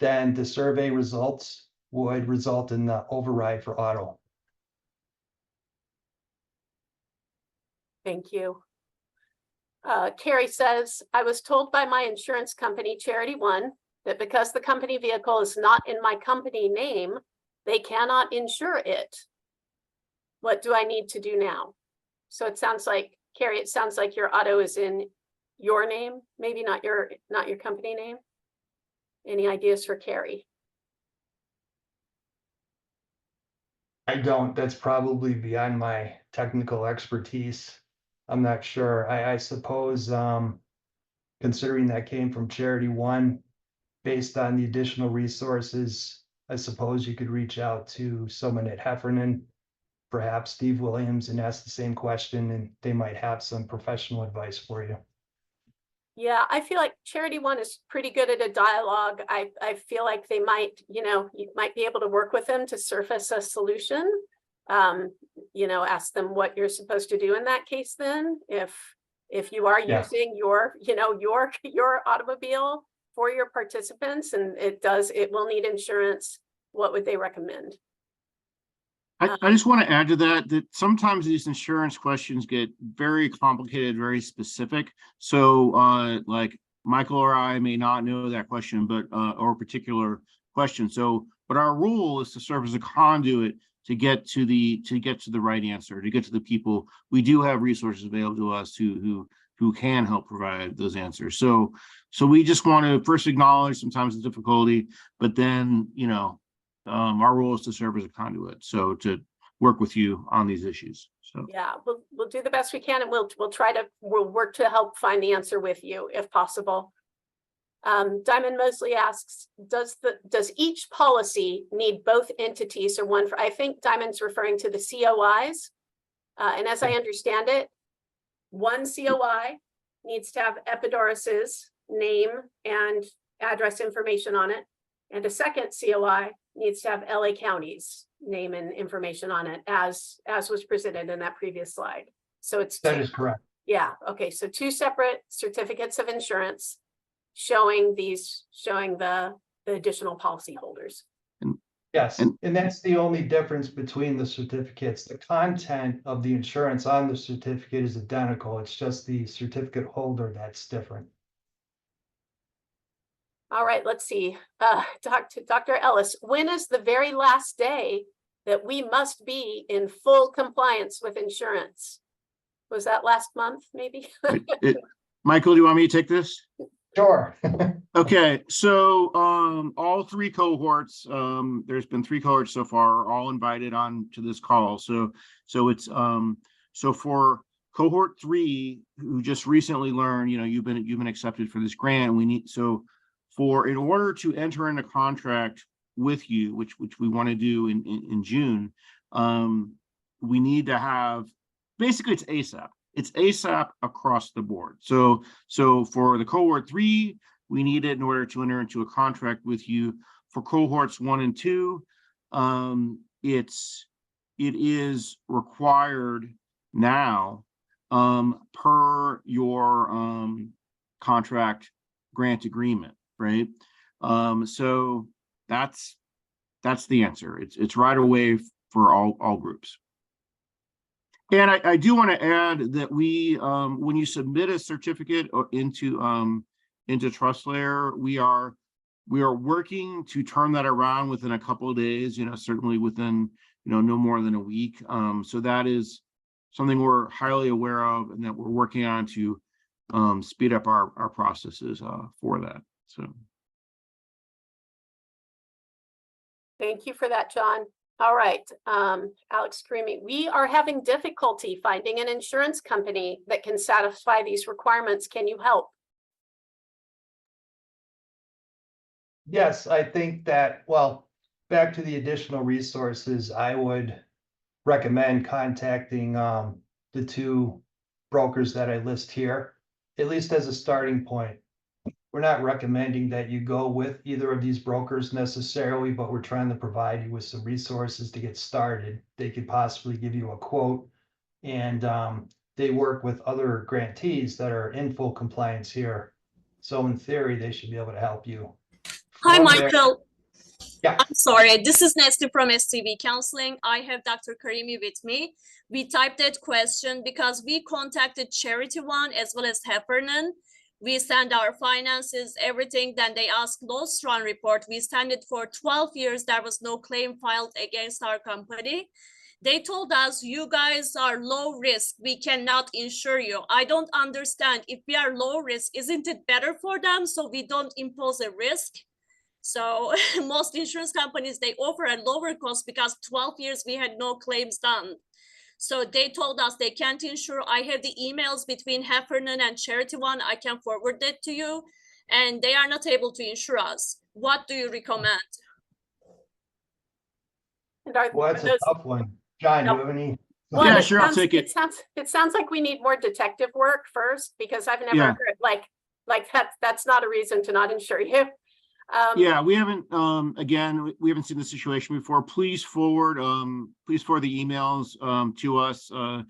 then the survey results would result in the override for auto. Thank you. Carrie says, I was told by my insurance company, Charity One, that because the company vehicle is not in my company name, they cannot insure it. What do I need to do now? So it sounds like, Carrie, it sounds like your auto is in your name, maybe not your company name. Any ideas for Carrie? I don't, that's probably beyond my technical expertise. I'm not sure. I suppose, considering that came from Charity One, based on the additional resources, I suppose you could reach out to someone at Heffernan, perhaps Steve Williams, and ask the same question, and they might have some professional advice for you. Yeah, I feel like Charity One is pretty good at a dialogue. I feel like they might, you might be able to work with them to surface a solution. Ask them what you're supposed to do in that case then, if you are using your automobile for your participants and it will need insurance, what would they recommend? I just want to add to that sometimes these insurance questions get very complicated, very specific. So like Michael or I may not know that question, but or a particular question. So, but our rule is to serve as a conduit to get to the right answer, to get to the people. We do have resources available to us who can help provide those answers. So we just want to first acknowledge sometimes the difficulty, but then our role is to serve as a conduit, so to work with you on these issues. So yeah, we'll do the best we can, and we'll work to help find the answer with you if possible. Diamond Mosley asks, does each policy need both entities or one? I think Diamond's referring to the COIs, and as I understand it, one COI needs to have Epidaurus's name and address information on it, and a second COI needs to have LA County's name and information on it, as was presented in that previous slide. So it's that is correct. Yeah. Okay. So two separate certificates of insurance showing the additional policy holders. Yes, and that's the only difference between the certificates. The content of the insurance on the certificate is identical. It's just the certificate holder that's different. All right, let's see. Dr. Ellis, when is the very last day that we must be in full compliance with insurance? Was that last month, maybe? Michael, do you want me to take this? Sure. Okay, so all three cohorts, there's been 3 cohorts so far, are all invited on to this call. So it's so for cohort 3, who just recently learned, you've been accepted for this grant. We need, so in order to enter into contract with you, which we want to do in June, we need to have, basically it's ASAP. It's ASAP across the board. So for the cohort 3, we need it in order to enter into a contract with you. For cohorts 1 and 2, it is required now per your contract grant agreement, right? So that's the answer. It's right away for all groups. And I do want to add that we, when you submit a certificate into TrustLayer, we are working to turn that around within a couple of days. Certainly within no more than a week. So that is something we're highly aware of, and that we're working on to speed up our processes for that. So. Thank you for that, John. All right, Alex Karimi, we are having difficulty finding an insurance company that can satisfy these requirements. Can you help? Yes, I think that, well, back to the additional resources, I would recommend contacting the 2 brokers that I list here, at least as a starting point. We're not recommending that you go with either of these brokers necessarily, but we're trying to provide you with some resources to get started. They could possibly give you a quote, and they work with other grantees that are in full compliance here. So in theory, they should be able to help you. Hi, Michael. Yeah. I'm sorry. This is Nesty from STV Counseling. I have Dr. Karimi with me. We typed that question because we contacted Charity One as well as Heffernan. We send our finances, everything. Then they asked loss run report. We sent it for 12 years. There was no claim filed against our company. They told us, you guys are low risk. We cannot insure you. I don't understand. If we are low risk, isn't it better for them so we don't impose a risk? So most insurance companies, they offer a lower cost because 12 years we had no claims done. So they told us they can't insure. I have the emails between Heffernan and Charity One. I can forward that to you. And they are not able to insure us. What do you recommend? And Well, that's a tough one. John, do you have any? Well, Yeah, it sure, I'll sounds- take it. It sounds like we need more detective work first, because I've never Yeah. heard like that's not a reason to not insure you. Yeah, we haven't, again, we haven't seen this situation before. Please forward the emails to us. The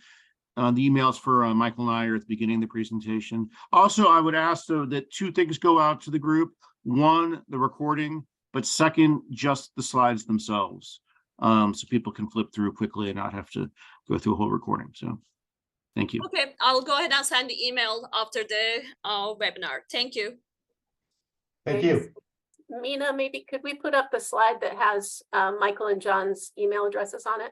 emails for Michael and I are at the beginning of the presentation. Also, I would ask though that 2 things go out to the group. 1, the recording, but 2nd, just the slides themselves. So people can flip through quickly and not have to go through a whole recording. So thank you. Okay, I'll go ahead and send the email after the webinar. Thank you. Thank you. Mina, maybe could we put up the slide that has Michael and John's email addresses on it?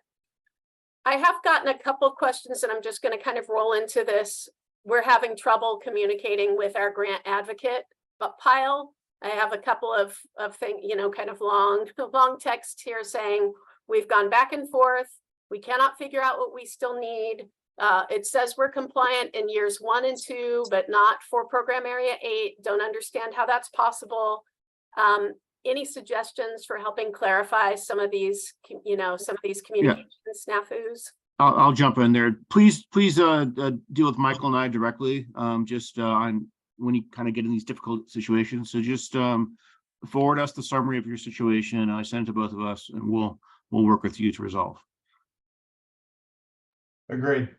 I have gotten a couple of questions, and I'm just going to kind of roll into this. We're having trouble communicating with our grant advocate, but Pyle, I have a couple of things, kind of long text here saying we've gone back and forth. We cannot figure out what we still need. It says we're compliant in years 1 and 2, but not for program area 8. Don't understand how that's possible. Any suggestions for helping clarify some of these, communication snafus? I'll jump in there. Please deal with Michael and I directly, just on when you kind of get in these difficult situations. So just forward us the summary of your situation. I send it to both of us, and we'll work with you to resolve. Agreed.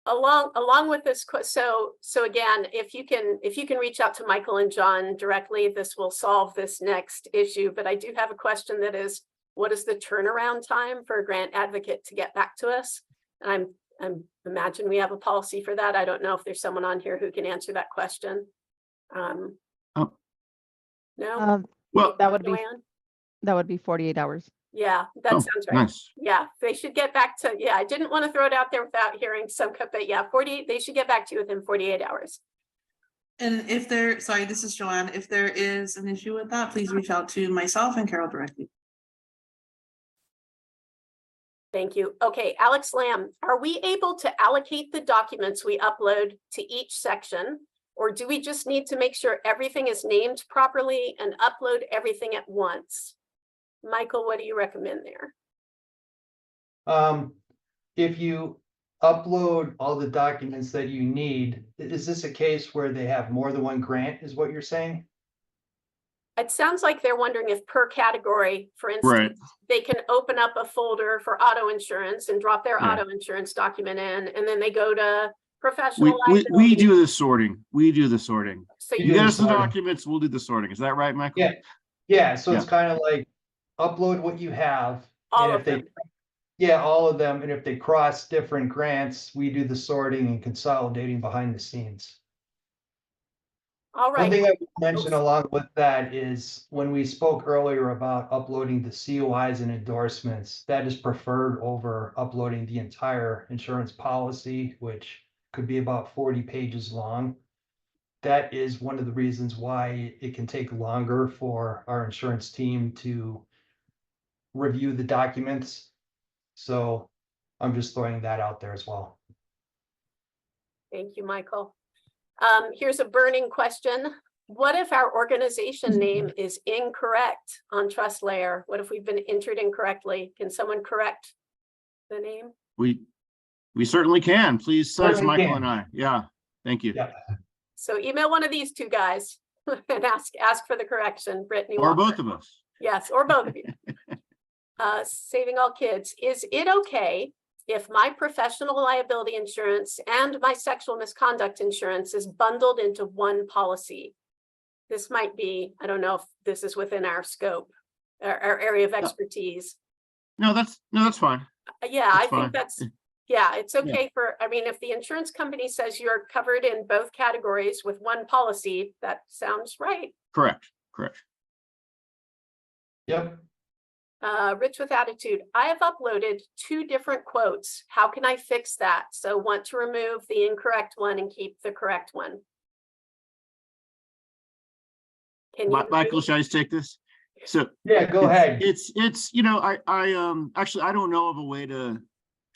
Along with this, so again, if you can reach out to Michael and John directly, this will solve this next issue. But I do have a question that is, what is the turnaround time for a grant advocate to get back to us? And I'm imagine we have a policy for that. I don't know if there's someone on here who can answer that question. No. Well, That would be Joanne? 48 hours. Yeah, that sounds right. nice. Yeah, they should get back to, I didn't want to throw it out there without hearing some, but yeah, 48, they should get back to you within 48 hours. And if there, sorry, this is Joanne. If there is an issue with that, please reach out to myself and Carol directly. Thank you. Okay, Alex Lamb, are we able to allocate the documents we upload to each section? Or do we just need to make sure everything is named properly and upload everything at once? Michael, what do you recommend there? If you upload all the documents that you need, is this a case where they have more than one grant, is what you're saying? It sounds like they're wondering if per category, for Right. instance, they can open up a folder for auto insurance and drop their Yeah. auto insurance document in, and then they go to We, professional we liability. do the sorting. We do the sorting. So You You do get the us the sorting. documents, we'll do the sorting. Is that right, Michael? Yeah. Yeah, so it's Yeah. kind of like upload what you have. all And of if they, them. yeah, all of them. And if they cross different grants, we do the sorting and consolidating behind the scenes. All One right. thing I would mention along with that is when we spoke earlier about uploading the COIs and endorsements, that is preferred over uploading the entire insurance policy, which could be about 40 pages long. That is one of the reasons why it can take longer for our insurance team to review the documents. So I'm just throwing that out there as well. Thank you, Michael. Here's a burning question. What if our organization name is incorrect on trust layer? What if we've been entered incorrectly? Can someone correct the name? We certainly can. Please search Certainly Michael can. and I. Yeah, thank you. Yeah. So email one of these two guys and ask for the correction, Brittany Or Walker. both of us. Yes, or both of you. Saving all kids. Is it okay if my professional liability insurance and my sexual misconduct insurance is bundled into one policy? This might be, I don't know if this is within our scope, our area of expertise. No, that's fine. Yeah, I That's fine. think that's, yeah, it's Yeah. okay for, I mean, if the insurance company says you're covered in both categories with one policy, that sounds right. Correct. Yep. Rich with attitude. I have uploaded 2 different quotes. How can I fix that? So want to remove the incorrect one and keep the correct one. Can you? Michael, should I just take this? So Yeah, go ahead. It's you know, I actually I don't know of a way to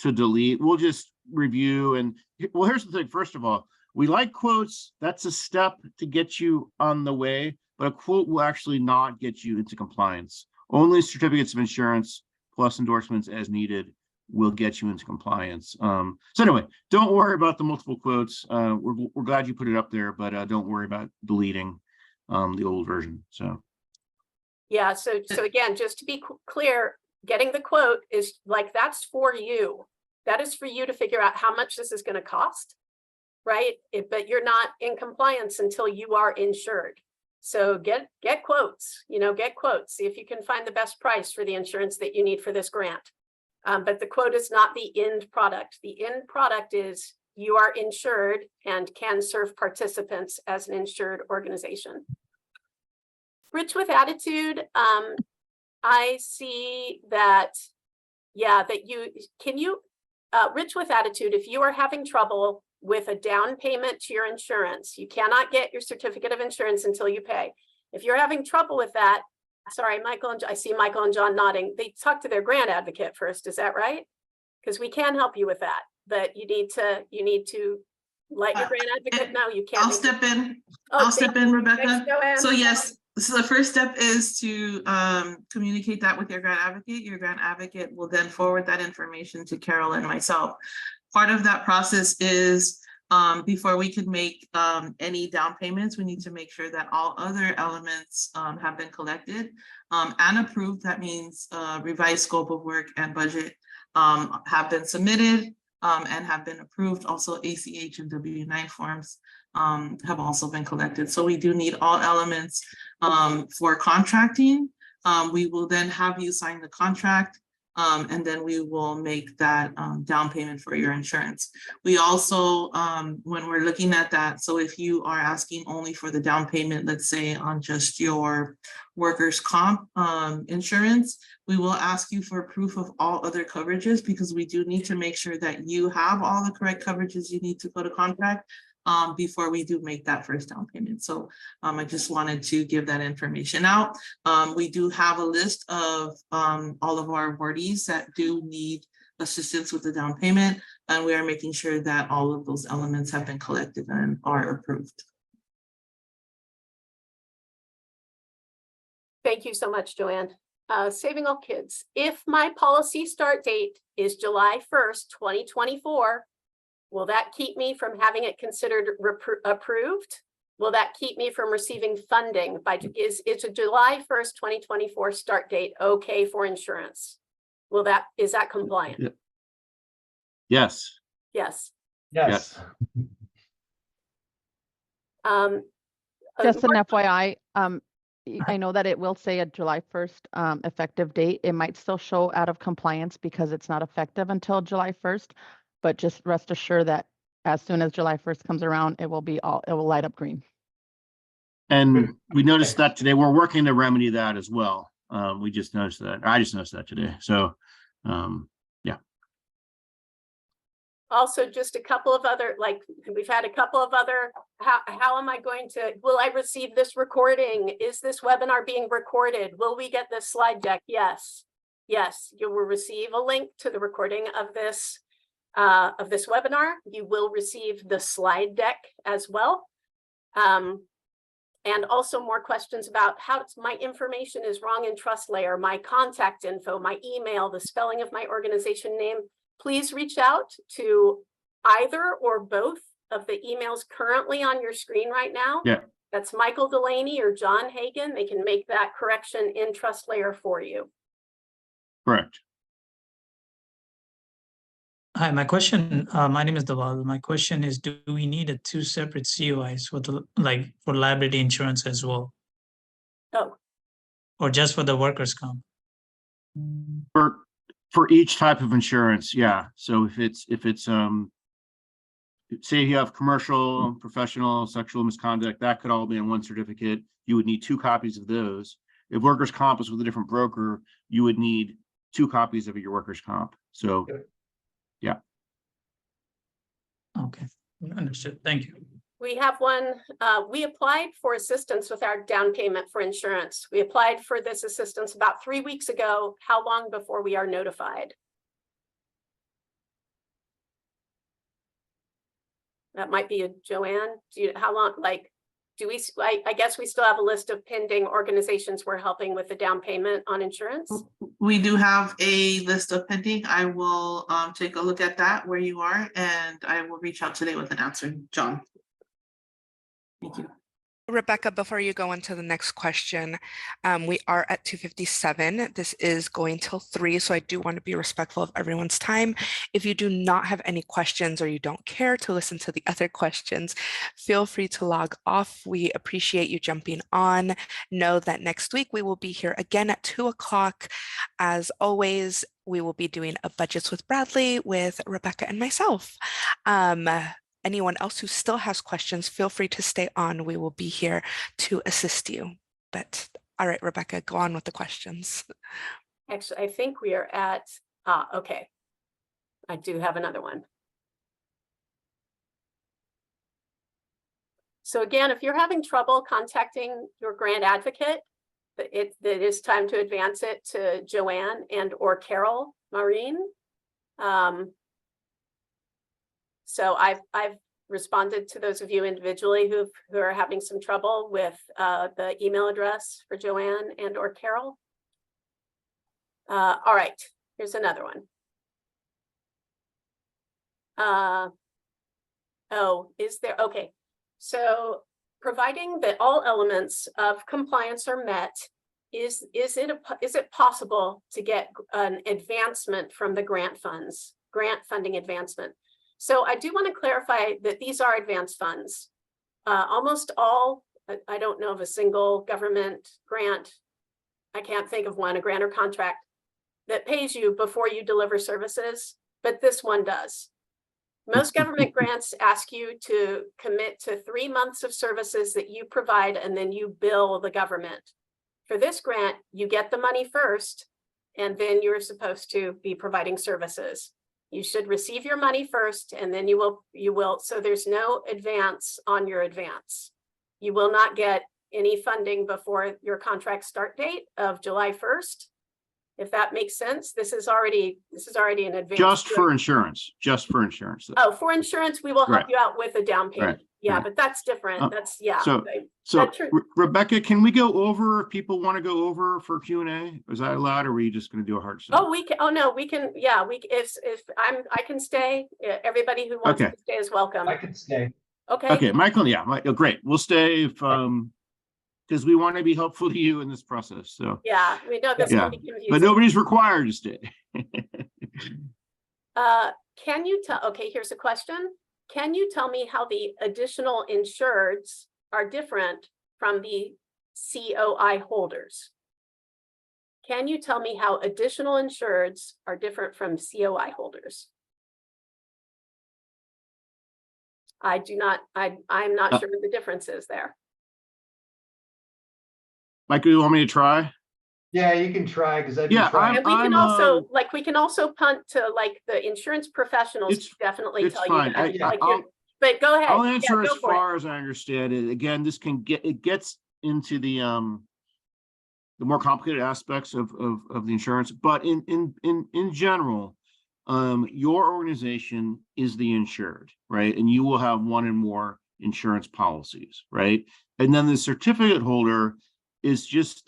delete. We'll just review and well, here's the thing. First of all, we like quotes. That's a step to get you on the way, but a quote will actually not get you into compliance. Only certificates of insurance plus endorsements as needed will get you into compliance. So anyway, don't worry about the multiple quotes. We're glad you put it up there, but don't worry about deleting the old version. So Yeah, so again, just to be clear, getting the quote is like, that's for you. That is for you to figure out how much this is going to cost, right? But you're not in compliance until you are insured. So get quotes, get quotes, see if you can find the best price for the insurance that you need for this grant. But the quote is not the end product. The end product is you are insured and can serve participants as an insured organization. Rich with attitude, I see that, yeah, that Rich with attitude, if you are having trouble with a down payment to your insurance, you cannot get your certificate of insurance until you pay. If you're having trouble with that, sorry, Michael, and I see Michael and John nodding, they talk to their grant advocate first, is that right? Because we can help you with that, but you need to let your grant advocate know you can't. I'll step in. Oh, I'll step in, Rebecca. thanks, Joanne. So yes, so the first step is to communicate that with your grant advocate. Your grant advocate will then forward that information to Carol and myself. Part of that process is before we can make any down payments, we need to make sure that all other elements have been collected and approved. That means revised scope of work and budget have been submitted and have been approved. Also ACH and W-9 forms have also been collected. So we do need all elements for contracting. We will then have you sign the contract and then we will make that down payment for your insurance. We also, when we're looking at that, so if you are asking only for the down payment, let's say on just your workers' comp insurance, we will ask you for proof of all other coverages because we do need to make sure that you have all the correct coverages you need to go to contract before we do make that first down payment. So I just wanted to give that information out. We do have a list of all of our awardees that do need assistance with the down payment. And we are making sure that all of those elements have been collected and are approved. Thank you so much, Joanne. Saving All Kids. If my policy start date is July 1st, 2024, will that keep me from having it considered approved? Will that keep me from receiving funding by, is a July 1st, 2024 start date okay for insurance? Is that compliant? Yes. Yes. Yes. Just an FYI, I know that it will say a July 1st effective date. It might still show out of compliance because it's not effective until July 1st, but just rest assured that as soon as July 1st comes around, it will light up green. And we noticed that today. We're working to remedy that as well. We just noticed that. I just noticed that today. So, yeah. Also, just a couple of other, like, we've had a couple of other, how am I going to, will I receive this recording? Is this webinar being recorded? Will we get this slide deck? Yes. Yes, you will receive a link to the recording of this webinar. You will receive the slide deck as well. And also more questions about how my information is wrong in trust layer, my contact info, my email, the spelling of my organization name. Please reach out to either or both of the emails currently on your screen right now. Yeah. That's Michael Delaney or John Hagan. They can make that correction in trust layer for you. Correct. Hi, my question, my name is Dawal. My question is, do we need two separate COIs for for liability insurance as well? Oh. Or just for the workers' comp? For each type of insurance, yeah. So if it's say you have commercial, professional, sexual misconduct, that could all be in one certificate. You would need 2 copies of those. If workers' comp is with a different broker, you would need 2 copies of your workers' comp. So, yeah. Okay, understood. Thank you. We have one, we applied for assistance with our down payment for insurance. We applied for this assistance about 3 weeks ago. How long before we are notified? That might be a Joanne. How long, like, I guess we still have a list of pending organizations we're helping with the down payment on insurance. We do have a list of pending. I will take a look at that where you are, and I will reach out today with an answer, John. Thank you. Rebecca, before you go on to the next question, we are at 2:57. This is going till 3, so I do want to be respectful of everyone's time. If you do not have any questions or you don't care to listen to the other questions, feel free to log off. We appreciate you jumping on. Know that next week we will be here again at 2 o'clock. As always, we will be doing a Budgets with Bradley with Rebecca and myself. Anyone else who still has questions, feel free to stay on. We will be here to assist you. But all right, Rebecca, go on with the questions. Actually, I think we are at, okay. I do have another one. So again, if you're having trouble contacting your grant advocate, it is time to advance it to Joanne and or Carol Maureen. So I've responded to those of you individually who are having some trouble with the email address for Joanne and or Carol. All right, here's another one. Oh, is there, okay. So providing that all elements of compliance are met, is it possible to get an advancement from the grant funding advancement? So I do want to clarify that these are advanced funds. Almost all, I don't know of a single government grant, I can't think of one, a grant or contract that pays you before you deliver services, but this one does. Most government grants ask you to commit to 3 months of services that you provide, and then you bill the government. For this grant, you get the money first, and then you're supposed to be providing services. You should receive your money first, and then you will, so there's no advance on your advance. You will not get any funding before your contract start date of July 1st. If that makes sense, this is already an advance. Just for insurance, though. Oh, for insurance, we will help Right. you out with a down payment. Yeah, right. but that's different. That's, yeah. So Rebecca, can we go over if people want to go over for Q&A? Is that allowed, or are we just going to do a hard stop? Oh, we can, oh no, we can, yeah, if I can stay, everybody who wants Okay. to stay is welcome. I can stay. Okay. Okay, Michael, yeah, great. We'll stay if, because we want to be helpful to you in this process, so. Yeah, we know this Yeah, can be confusing. but nobody's required to stay. Can you tell, okay, here's a question. Can you tell me how the additional insureds are different from the COI holders? Can you tell me how additional insureds are different from COI holders? I do not, I'm not sure what the difference is there. Michael, you want me to try? Yeah, you can try, because I've been Yeah, trying. And we can also, like, we can also punt to like the insurance professionals It's- to definitely it's tell fine. you. Yeah, But go ahead. I'll Yeah, answer go as for it. far as I understand it. Again, it gets into the more complicated aspects of the insurance, but in general, your organization is the insured, right? And you will have one and more insurance policies, right? And then the certificate holder is just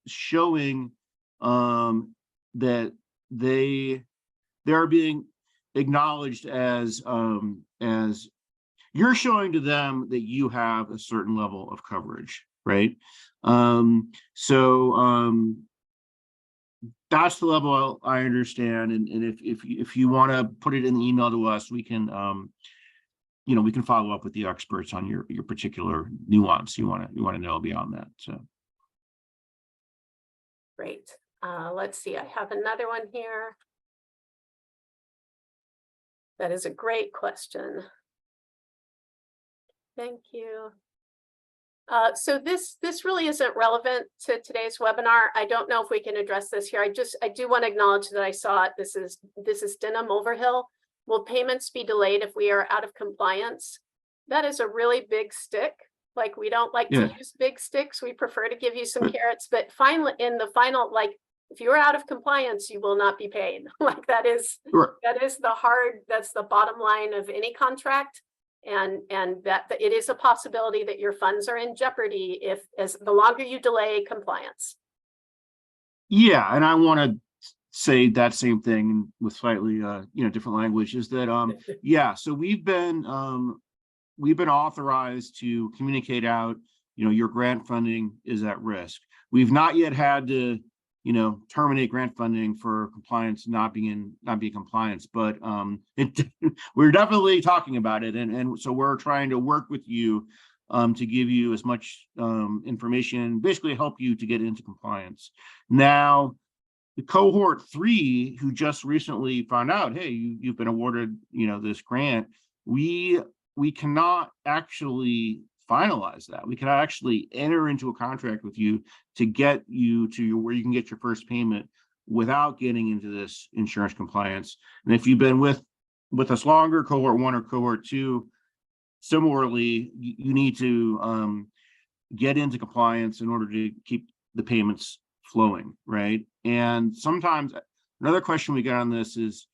showing that they're being acknowledged as you're showing to them that you have a certain level of coverage, right? That's the level I understand. And if you want to put it in the email to us, we can we can follow up with the experts on your particular nuance you want to know beyond that. So Great. Let's see, I have another one here. That is a great question. Thank you. So this really isn't relevant to today's webinar. I don't know if we can address this here. I do want to acknowledge that I saw it. This is Denham Overhill. Will payments be delayed if we are out of compliance? That is a really big stick. Like, we don't like to use big sticks. We prefer to give you some carrots, but finally in the final, like, if you're out of compliance, you will not be paid. Like, that's the bottom line of any contract. And that it is a possibility that your funds are in jeopardy as the longer you delay compliance. yeah, and I want to say that same thing with slightly different language, is that yeah, so we've been authorized to communicate out, your grant funding is at risk. We've not yet had to terminate grant funding for compliance not being compliance, but we're definitely talking about it, and so we're trying to work with you to give you as much information, basically help you to get into compliance. Now, the cohort 3, who just recently found out, hey, you've been awarded this grant, we cannot actually finalize that. We can actually enter into a contract with you to get you to where you can get your first payment without getting into this insurance compliance. And if you've been with us longer, cohort 1 or cohort 2, similarly, you need to get into compliance in order to keep the payments flowing, right? And sometimes another question we get on this is,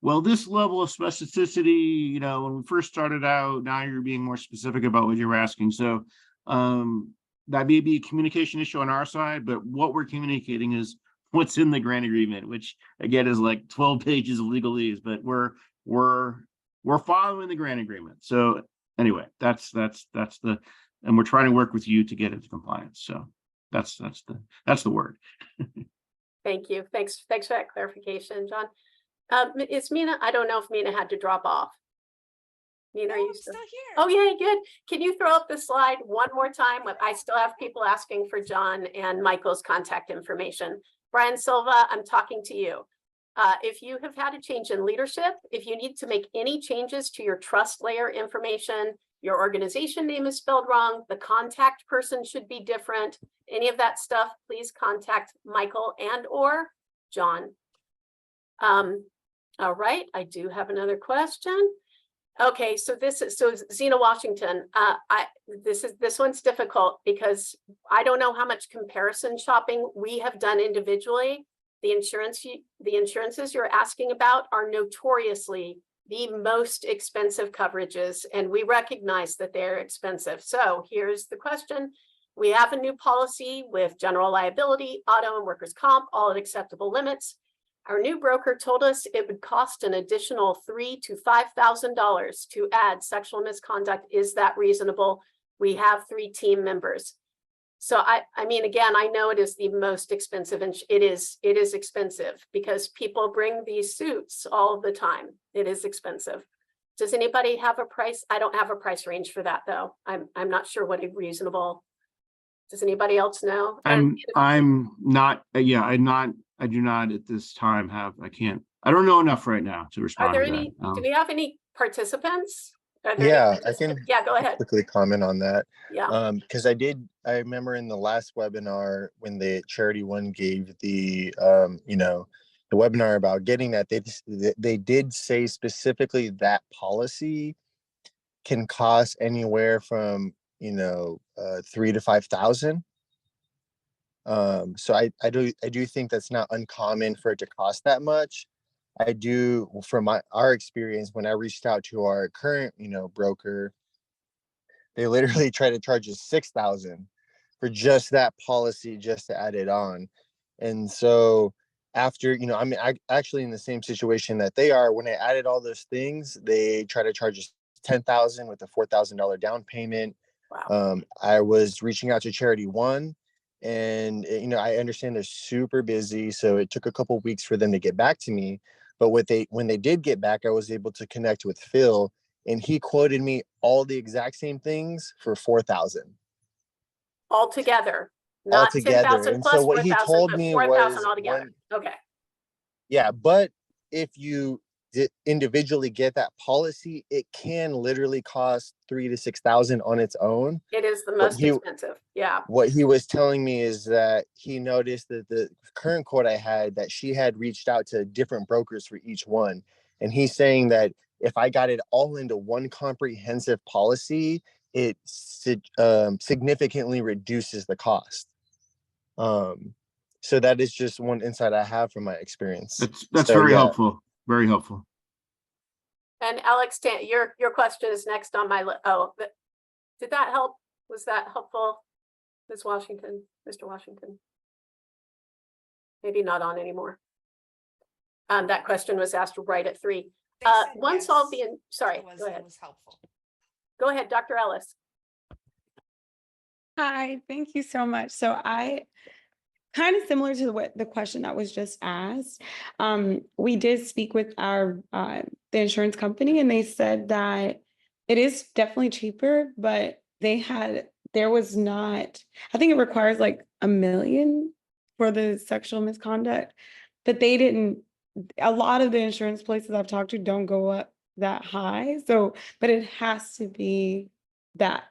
well, this level of specificity, when we first started out, now you're being more specific about what you're asking. So that may be a communication issue on our side, but what we're communicating is what's in the grant agreement, which again is like 12 pages of legalese, but we're following the grant agreement. So anyway, that's the, and we're trying to work with you to get into compliance. So that's the word. Thank you. Thanks for that clarification, John. Is Mina? I don't know if Mina had to drop off. Mina, are you still here? Oh, yeah, good. Can you throw up the slide one more time? I still have people asking for John and Michael's contact information. Brian Silva, I'm talking to you. If you have had a change in leadership, if you need to make any changes to your trust layer information, your organization name is spelled wrong, the contact person should be different, any of that stuff, please contact Michael and/or John. All right, I do have another question. Okay, so Zena Washington, this one's difficult because I don't know how much comparison shopping we have done individually. the insurances you're asking about are notoriously the most expensive coverages, and we recognize that they're expensive. So here's the question. We have a new policy with general liability, auto and workers' comp, all at acceptable limits. Our new broker told us it would cost an additional $3,000 to $5,000 to add sexual misconduct. Is that reasonable? We have 3 team members. So I mean, again, I know it is the most expensive, and it is expensive because people bring these suits all the time. It is expensive. Does anybody have a price? I don't have a price range for that though. I'm not sure what a reasonable. Does anybody else know? I'm not, yeah, I do not at this time have, I don't know enough right now to respond. Are there to any, that. do we have any participants? Are there Yeah, any I can yeah, go ahead. quickly comment on that. Yeah. Because I remember in the last webinar when the Charity One gave the, the webinar about getting that, they did say specifically that policy can cost anywhere from, 3,000 to 5,000. So I do think that's not uncommon for it to cost that much. I do, from our experience, when I reached out to our current, broker, they literally try to charge us 6,000 for just that policy, just to add it on. And so after, I'm actually in the same situation that they are. When I added all those things, they try to charge us 10,000 with a $4,000 down payment. Wow. I was reaching out to Charity One, and I understand they're super busy, so it took a couple weeks for them to get back to me. But when they did get back, I was able to connect with Phil, and he quoted me all the exact same things for 4,000 Altogether, not altogether. 10,000 And plus so what he 4,000, told but me 4,000 was altogether. Okay. Yeah, but if you individually get that policy, it can literally cost 3,000 to 6,000 on its own. It is the most expensive. Yeah. What he was telling me is that he noticed that the current quote I had, that she had reached out to different brokers for each one. And he's saying that if I got it all into one comprehensive policy, it significantly reduces the cost. So that is just one insight I have from my experience. That's very helpful. Very helpful. And Alex, your question is next on my list. Oh, did that help? Was that helpful, Ms. Washington, Mr. Washington? Maybe not on anymore. That question was asked right at 3. Once all the, sorry, go ahead. Was helpful. Go ahead, Dr. Ellis. Hi, thank you so much. So kind of similar to the question that was just asked. We did speak with the insurance company, and they said that it is definitely cheaper, but there was not, I think it requires like $1 million for the sexual misconduct, but they didn't, a lot of the insurance places I've talked to don't go up that high. So, but it has to be that.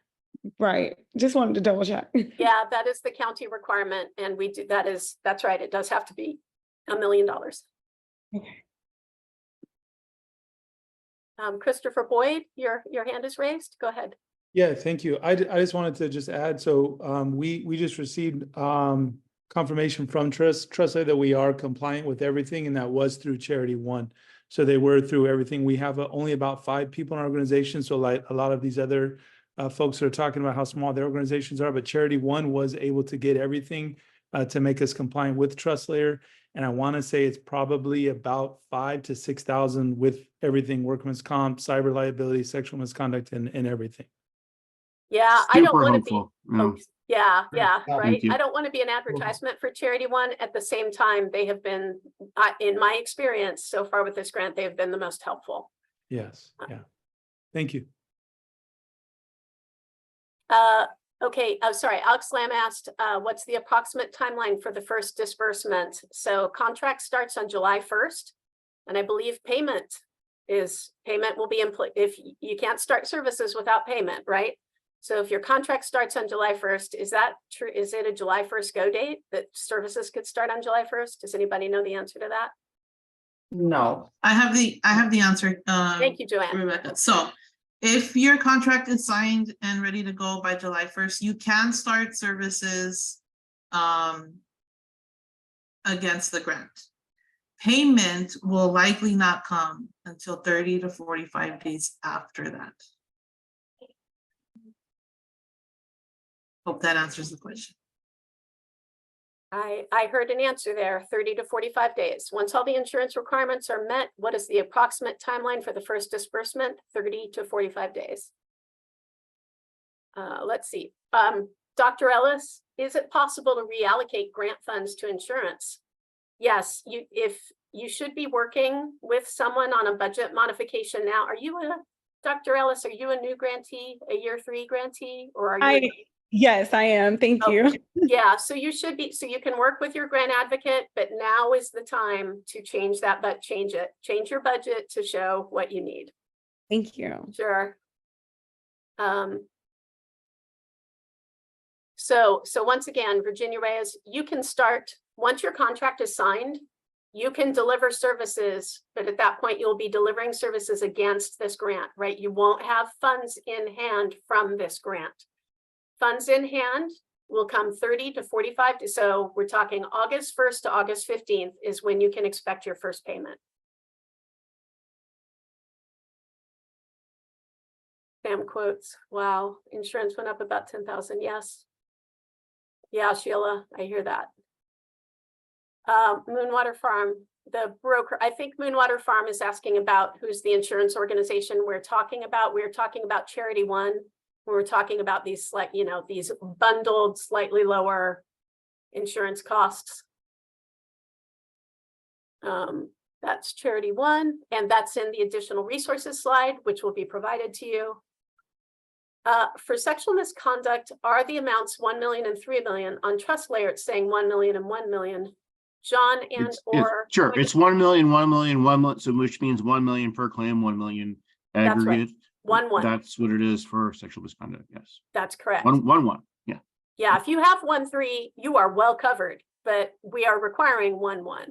Right. Just wanted to double check. Yeah, that is the county requirement. And we do, that's right. It does have to be $1 million. Okay. Christopher Boyd, your hand is raised. Go ahead. Yeah, thank you. I just wanted to just add, so we just received confirmation from Trustly that we are compliant with everything, and that was through Charity One. So they were through everything. We have only about 5 people in our organization. So like a lot of these other folks are talking about how small their organizations are, but Charity One was able to get everything to make us compliant with TrustLayer. And I want to say it's probably about 5,000 to 6,000 with everything: workman's comp, cyber liability, sexual misconduct, and everything. Yeah, Super I don't want helpful. to be. Yeah, right. you. I don't want to be an advertisement for Charity One. At the same time, they have been, in my experience so far with this grant, they have been the most helpful. Yes. Yeah. Thank you. Okay, sorry, Alex Lamb asked, what's the approximate timeline for the first disbursement? So contract starts on July 1st, and I believe payment will be in place. If you can't start services without payment, right? So if your contract starts on July 1st, is that true? Is it a July 1st go date that services could start on July 1st? Does anybody know the answer to that? No. I have the answer. Thank you, Joanne. Rebecca. So if your contract is signed and ready to go by July 1st, you can start services against the grant. Payment will likely not come until 30 to 45 days after that. Hope that answers the question. I heard an answer there, 30 to 45 days. Once all the insurance requirements are met, what is the approximate timeline for the first disbursement? 30 to 45 days. Let's see. Dr. Ellis, is it possible to reallocate grant funds to insurance? Yes, if you should be working with someone on a budget modification now. Are you Dr. Ellis, are you a new grantee, a year 3 grantee, or are you? Yes, I am. Thank you. Yeah, so you should be, so you can work with your grant advocate, but now is the time to change that, but change your budget to show what you need. Thank you. Sure. So once again, Virginia Reyes, you can start, once your contract is signed, you can deliver services, but at that point you'll be delivering services against this grant, right? You won't have funds in hand from this grant. Funds in hand will come 30 to 45. So we're talking August 1st to August 15th is when you can expect your first payment. Sam quotes, wow, insurance went up about 10,000. Yes. Yeah, Sheila, I hear that. Moonwater Farm, the broker, I think Moonwater Farm is asking about who's the insurance organization we're talking about. We're talking about Charity One. We're talking about these these bundled, slightly lower insurance costs. That's Charity One, and that's in the additional resources slide, which will be provided to you. For sexual misconduct, are the amounts 1 million and 3 million? On trust layer, it's saying 1 million and 1 million. John Sure, it's 1 million, 1 million, 1 million, so which means 1 million per claim, 1 million aggregate. That's right. 1-1. That's what it is for sexual misconduct. Yes. That's correct. 1-1. Yeah. Yeah. If you have 1-3, you are well covered, but we are requiring 1-1.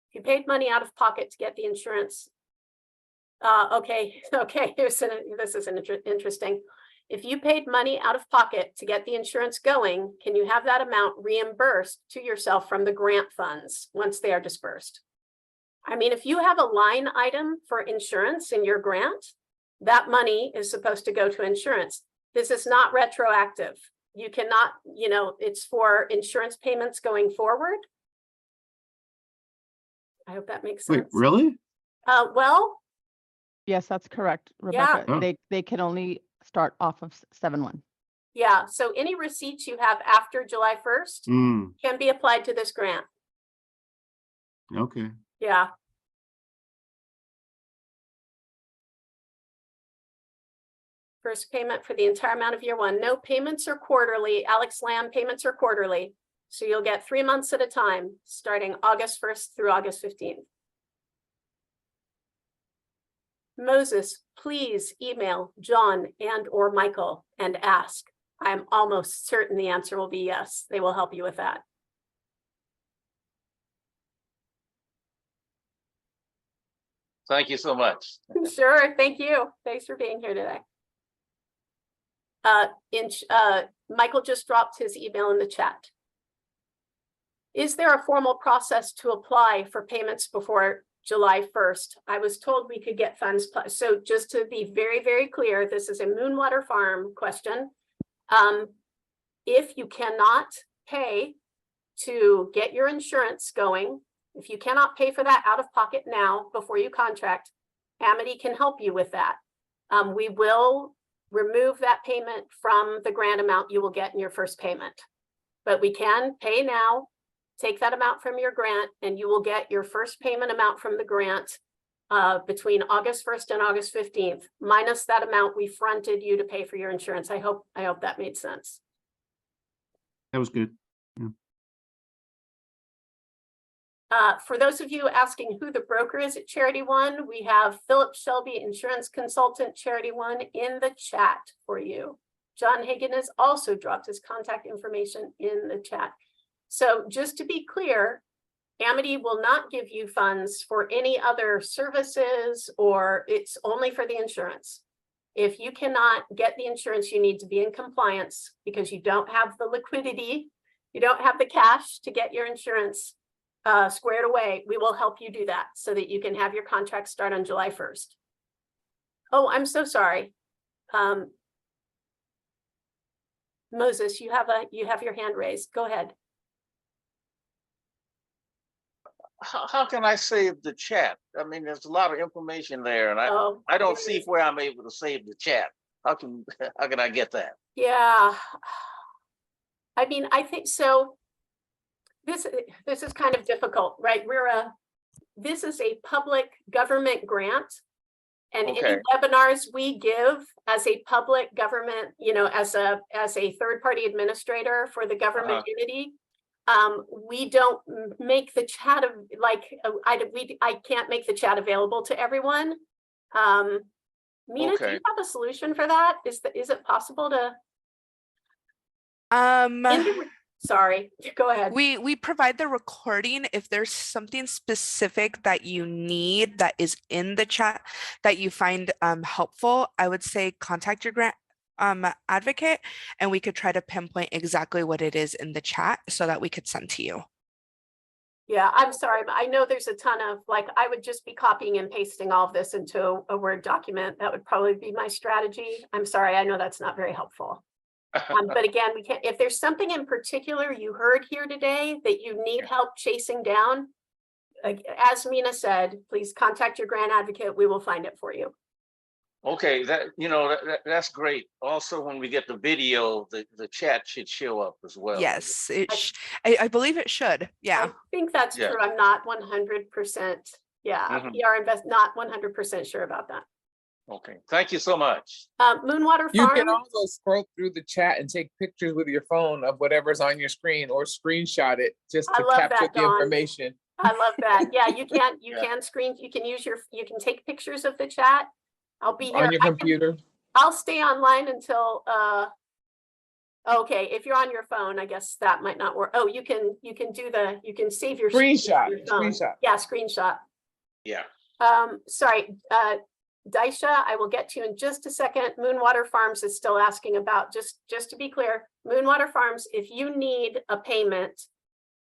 If you paid money out of pocket to get the insurance. Okay. This is interesting. If you paid money out of pocket to get the insurance going, can you have that amount reimbursed to yourself from the grant funds once they are dispersed? I mean, if you have a line item for insurance in your grant, that money is supposed to go to insurance. This is not retroactive. You cannot, it's for insurance payments going forward. I hope that makes sense. Wait, really? Well. Yes, that's correct, Rebecca. Yeah. They can only start off of 7/1. Yeah, so any receipts you have after July 1st can be applied to this grant. Okay. Yeah. First payment for the entire amount of year 1. No, payments are quarterly. Alex Lamb, payments are quarterly. So you'll get 3 months at a time, starting August 1st through August 15th. Moses, please email John and/or Michael and ask. I'm almost certain the answer will be yes. They will help you with that. Thank you so much. Sure, thank you. Thanks for being here today. Michael just dropped his email in the chat. Is there a formal process to apply for payments before July 1st? I was told we could get funds. So just to be very, very clear, this is a Moonwater Farm question. If you cannot pay to get your insurance going, if you cannot pay for that out of pocket now before you contract, Amity can help you with that. We will remove that payment from the grant amount you will get in your first payment. But we can pay now, take that amount from your grant, and you will get your first payment amount from the grant between August 1st and August 15th, minus that amount we fronted you to pay for your insurance. I hope that made sense. That was good. Yeah. For those of you asking who the broker is at Charity One, we have Philip Shelby, insurance consultant, Charity One, in the chat for you. John Hagan has also dropped his contact information in the chat. So just to be clear, Amity will not give you funds for any other services, or it's only for the insurance. If you cannot get the insurance you need to be in compliance because you don't have the liquidity you don't have the cash to get your insurance squared away, we will help you do that so that you can have your contract start on July 1st. Oh, I'm so sorry. Moses, you have your hand raised. Go ahead. How can I save the chat? I mean, there's a lot of information there, and Oh, I don't see where I'm able to save the chat. How can I get that? Yeah, I mean, I think so. This is kind of difficult, right? This is a public government grant, and any Okay. webinars we give as a public government, as a third-party administrator for the government entity, we don't make the chat of I can't make the chat available to everyone. Mina, do you have a solution for that? Is it possible to? Sorry, go ahead. We provide the recording. If there's something specific that you need that is in the chat that you find helpful, I would say contact your grant advocate, and we could try to pinpoint exactly what it is in the chat so that we could send to you. Yeah, I'm sorry, but I know there's a ton of I would just be copying and pasting all of this into a Word document. That would probably be my strategy. I'm sorry, I know that's not very helpful. But again, we can't, if there's something in particular you heard here today that you need help chasing down, as Mina said, please contact your grant advocate. We will find it for you. Okay, that's great. Also, when we get the video, the chat should show up as well. Yes, I believe it should. Yeah. I think that's true. I'm not 100%. Yeah, not 100% sure about that. Okay, thank you so much. Moonwater Farm. You can also scroll through the chat and take pictures with your phone of whatever's on your screen, or screenshot it just to capture the information. I love that. Yeah, you can take pictures of the chat. I'll be here on your computer. I'll stay online until okay, if you're on your phone, I guess that might not work. Oh, you can save your screenshot. Yeah, screenshot. Yeah. Sorry, Daisha, I will get to you in just a second. Moonwater Farms is still asking about, just to be clear, Moonwater Farms, if you need a payment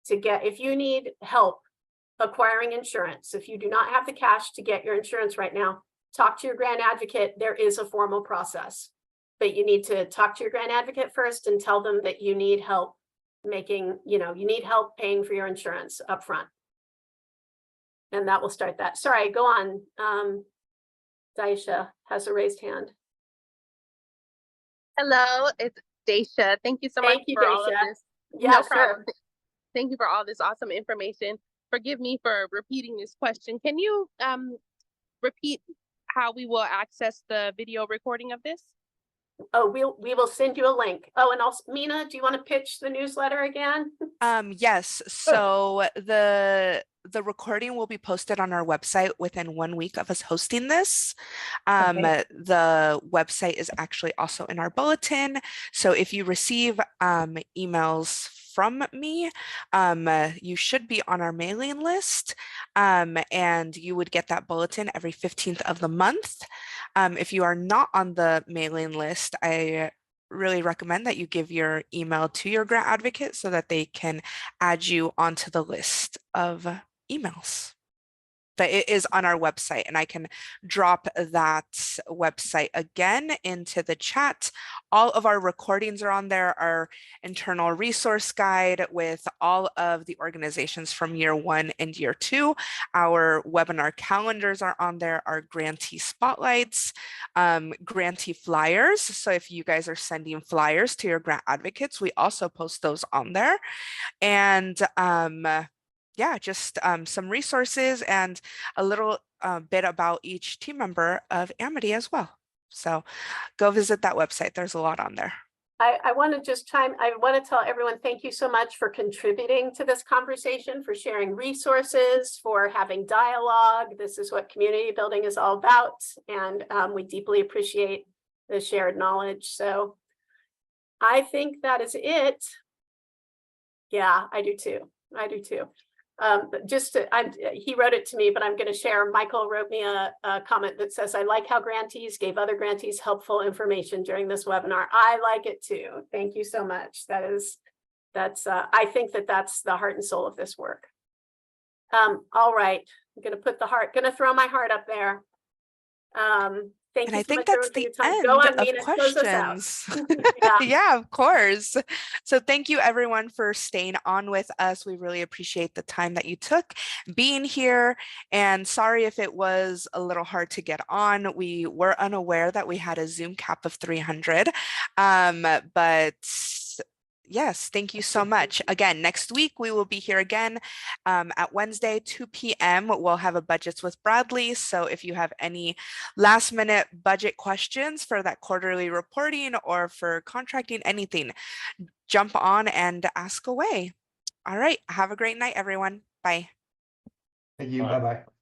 if you need help acquiring insurance, if you do not have the cash to get your insurance right now, talk to your grant advocate. There is a formal process, but you need to talk to your grant advocate first and tell them that you need help you need help paying for your insurance up front. And that will start that. Sorry, go on. Daisha has a raised hand. Hello, it's Daisha. Thank you so much for all of this. Yeah, no sure. problem. Thank you for all this awesome information. Forgive me for repeating this question. Can you repeat how we will access the video recording of this? Oh, we will send you a link. Oh, and also, Mina, do you want to pitch the newsletter again? Yes. So the recording will be posted on our website within 1 week of us hosting this. The website is actually also in our bulletin. So if you receive emails from me, you should be on our mailing list, and you would get that bulletin every 15th of the month. If you are not on the mailing list, I really recommend that you give your email to your grant advocate so that they can add you onto the list of emails. But it is on our website, and I can drop that website again into the chat. All of our recordings are on there, our internal resource guide with all of the organizations from year 1 and year 2. Our webinar calendars are on there, our grantee spotlights, grantee flyers. So if you guys are sending flyers to your grant advocates, we also post those on there. And yeah, just some resources and a little bit about each team member of Amity as well. So go visit that website. There's a lot on there. I want to tell everyone, thank you so much for contributing to this conversation, for sharing resources, for having dialogue. This is what community building is all about. And we deeply appreciate the shared knowledge. So I think that is it. Yeah, I do too. He wrote it to me, but I'm going to share. Michael wrote me a comment that says, I like how grantees gave other grantees helpful information during this webinar. I like it too. Thank you so much. That That's, I think that that's the heart and soul of this work. All right, I'm gonna put the heart, gonna throw my heart up there. Thank And you I so think much that's everyone for the your time. end Go on, of Mina, close us out. questions. Yeah. Yeah, of course. So thank you everyone for staying on with us. We really appreciate the time that you took being here. And sorry if it was a little hard to get on. We were unaware that we had a Zoom cap of 300. But yes, thank you so much. Again, next week we will be here again at Wednesday, 2 p.m. We'll have a Budgets with Bradley. So if you have any last minute budget questions for that quarterly reporting or for contracting, anything, jump on and ask away. All right. Have a great night, everyone. Bye. Thank you. Bye-bye.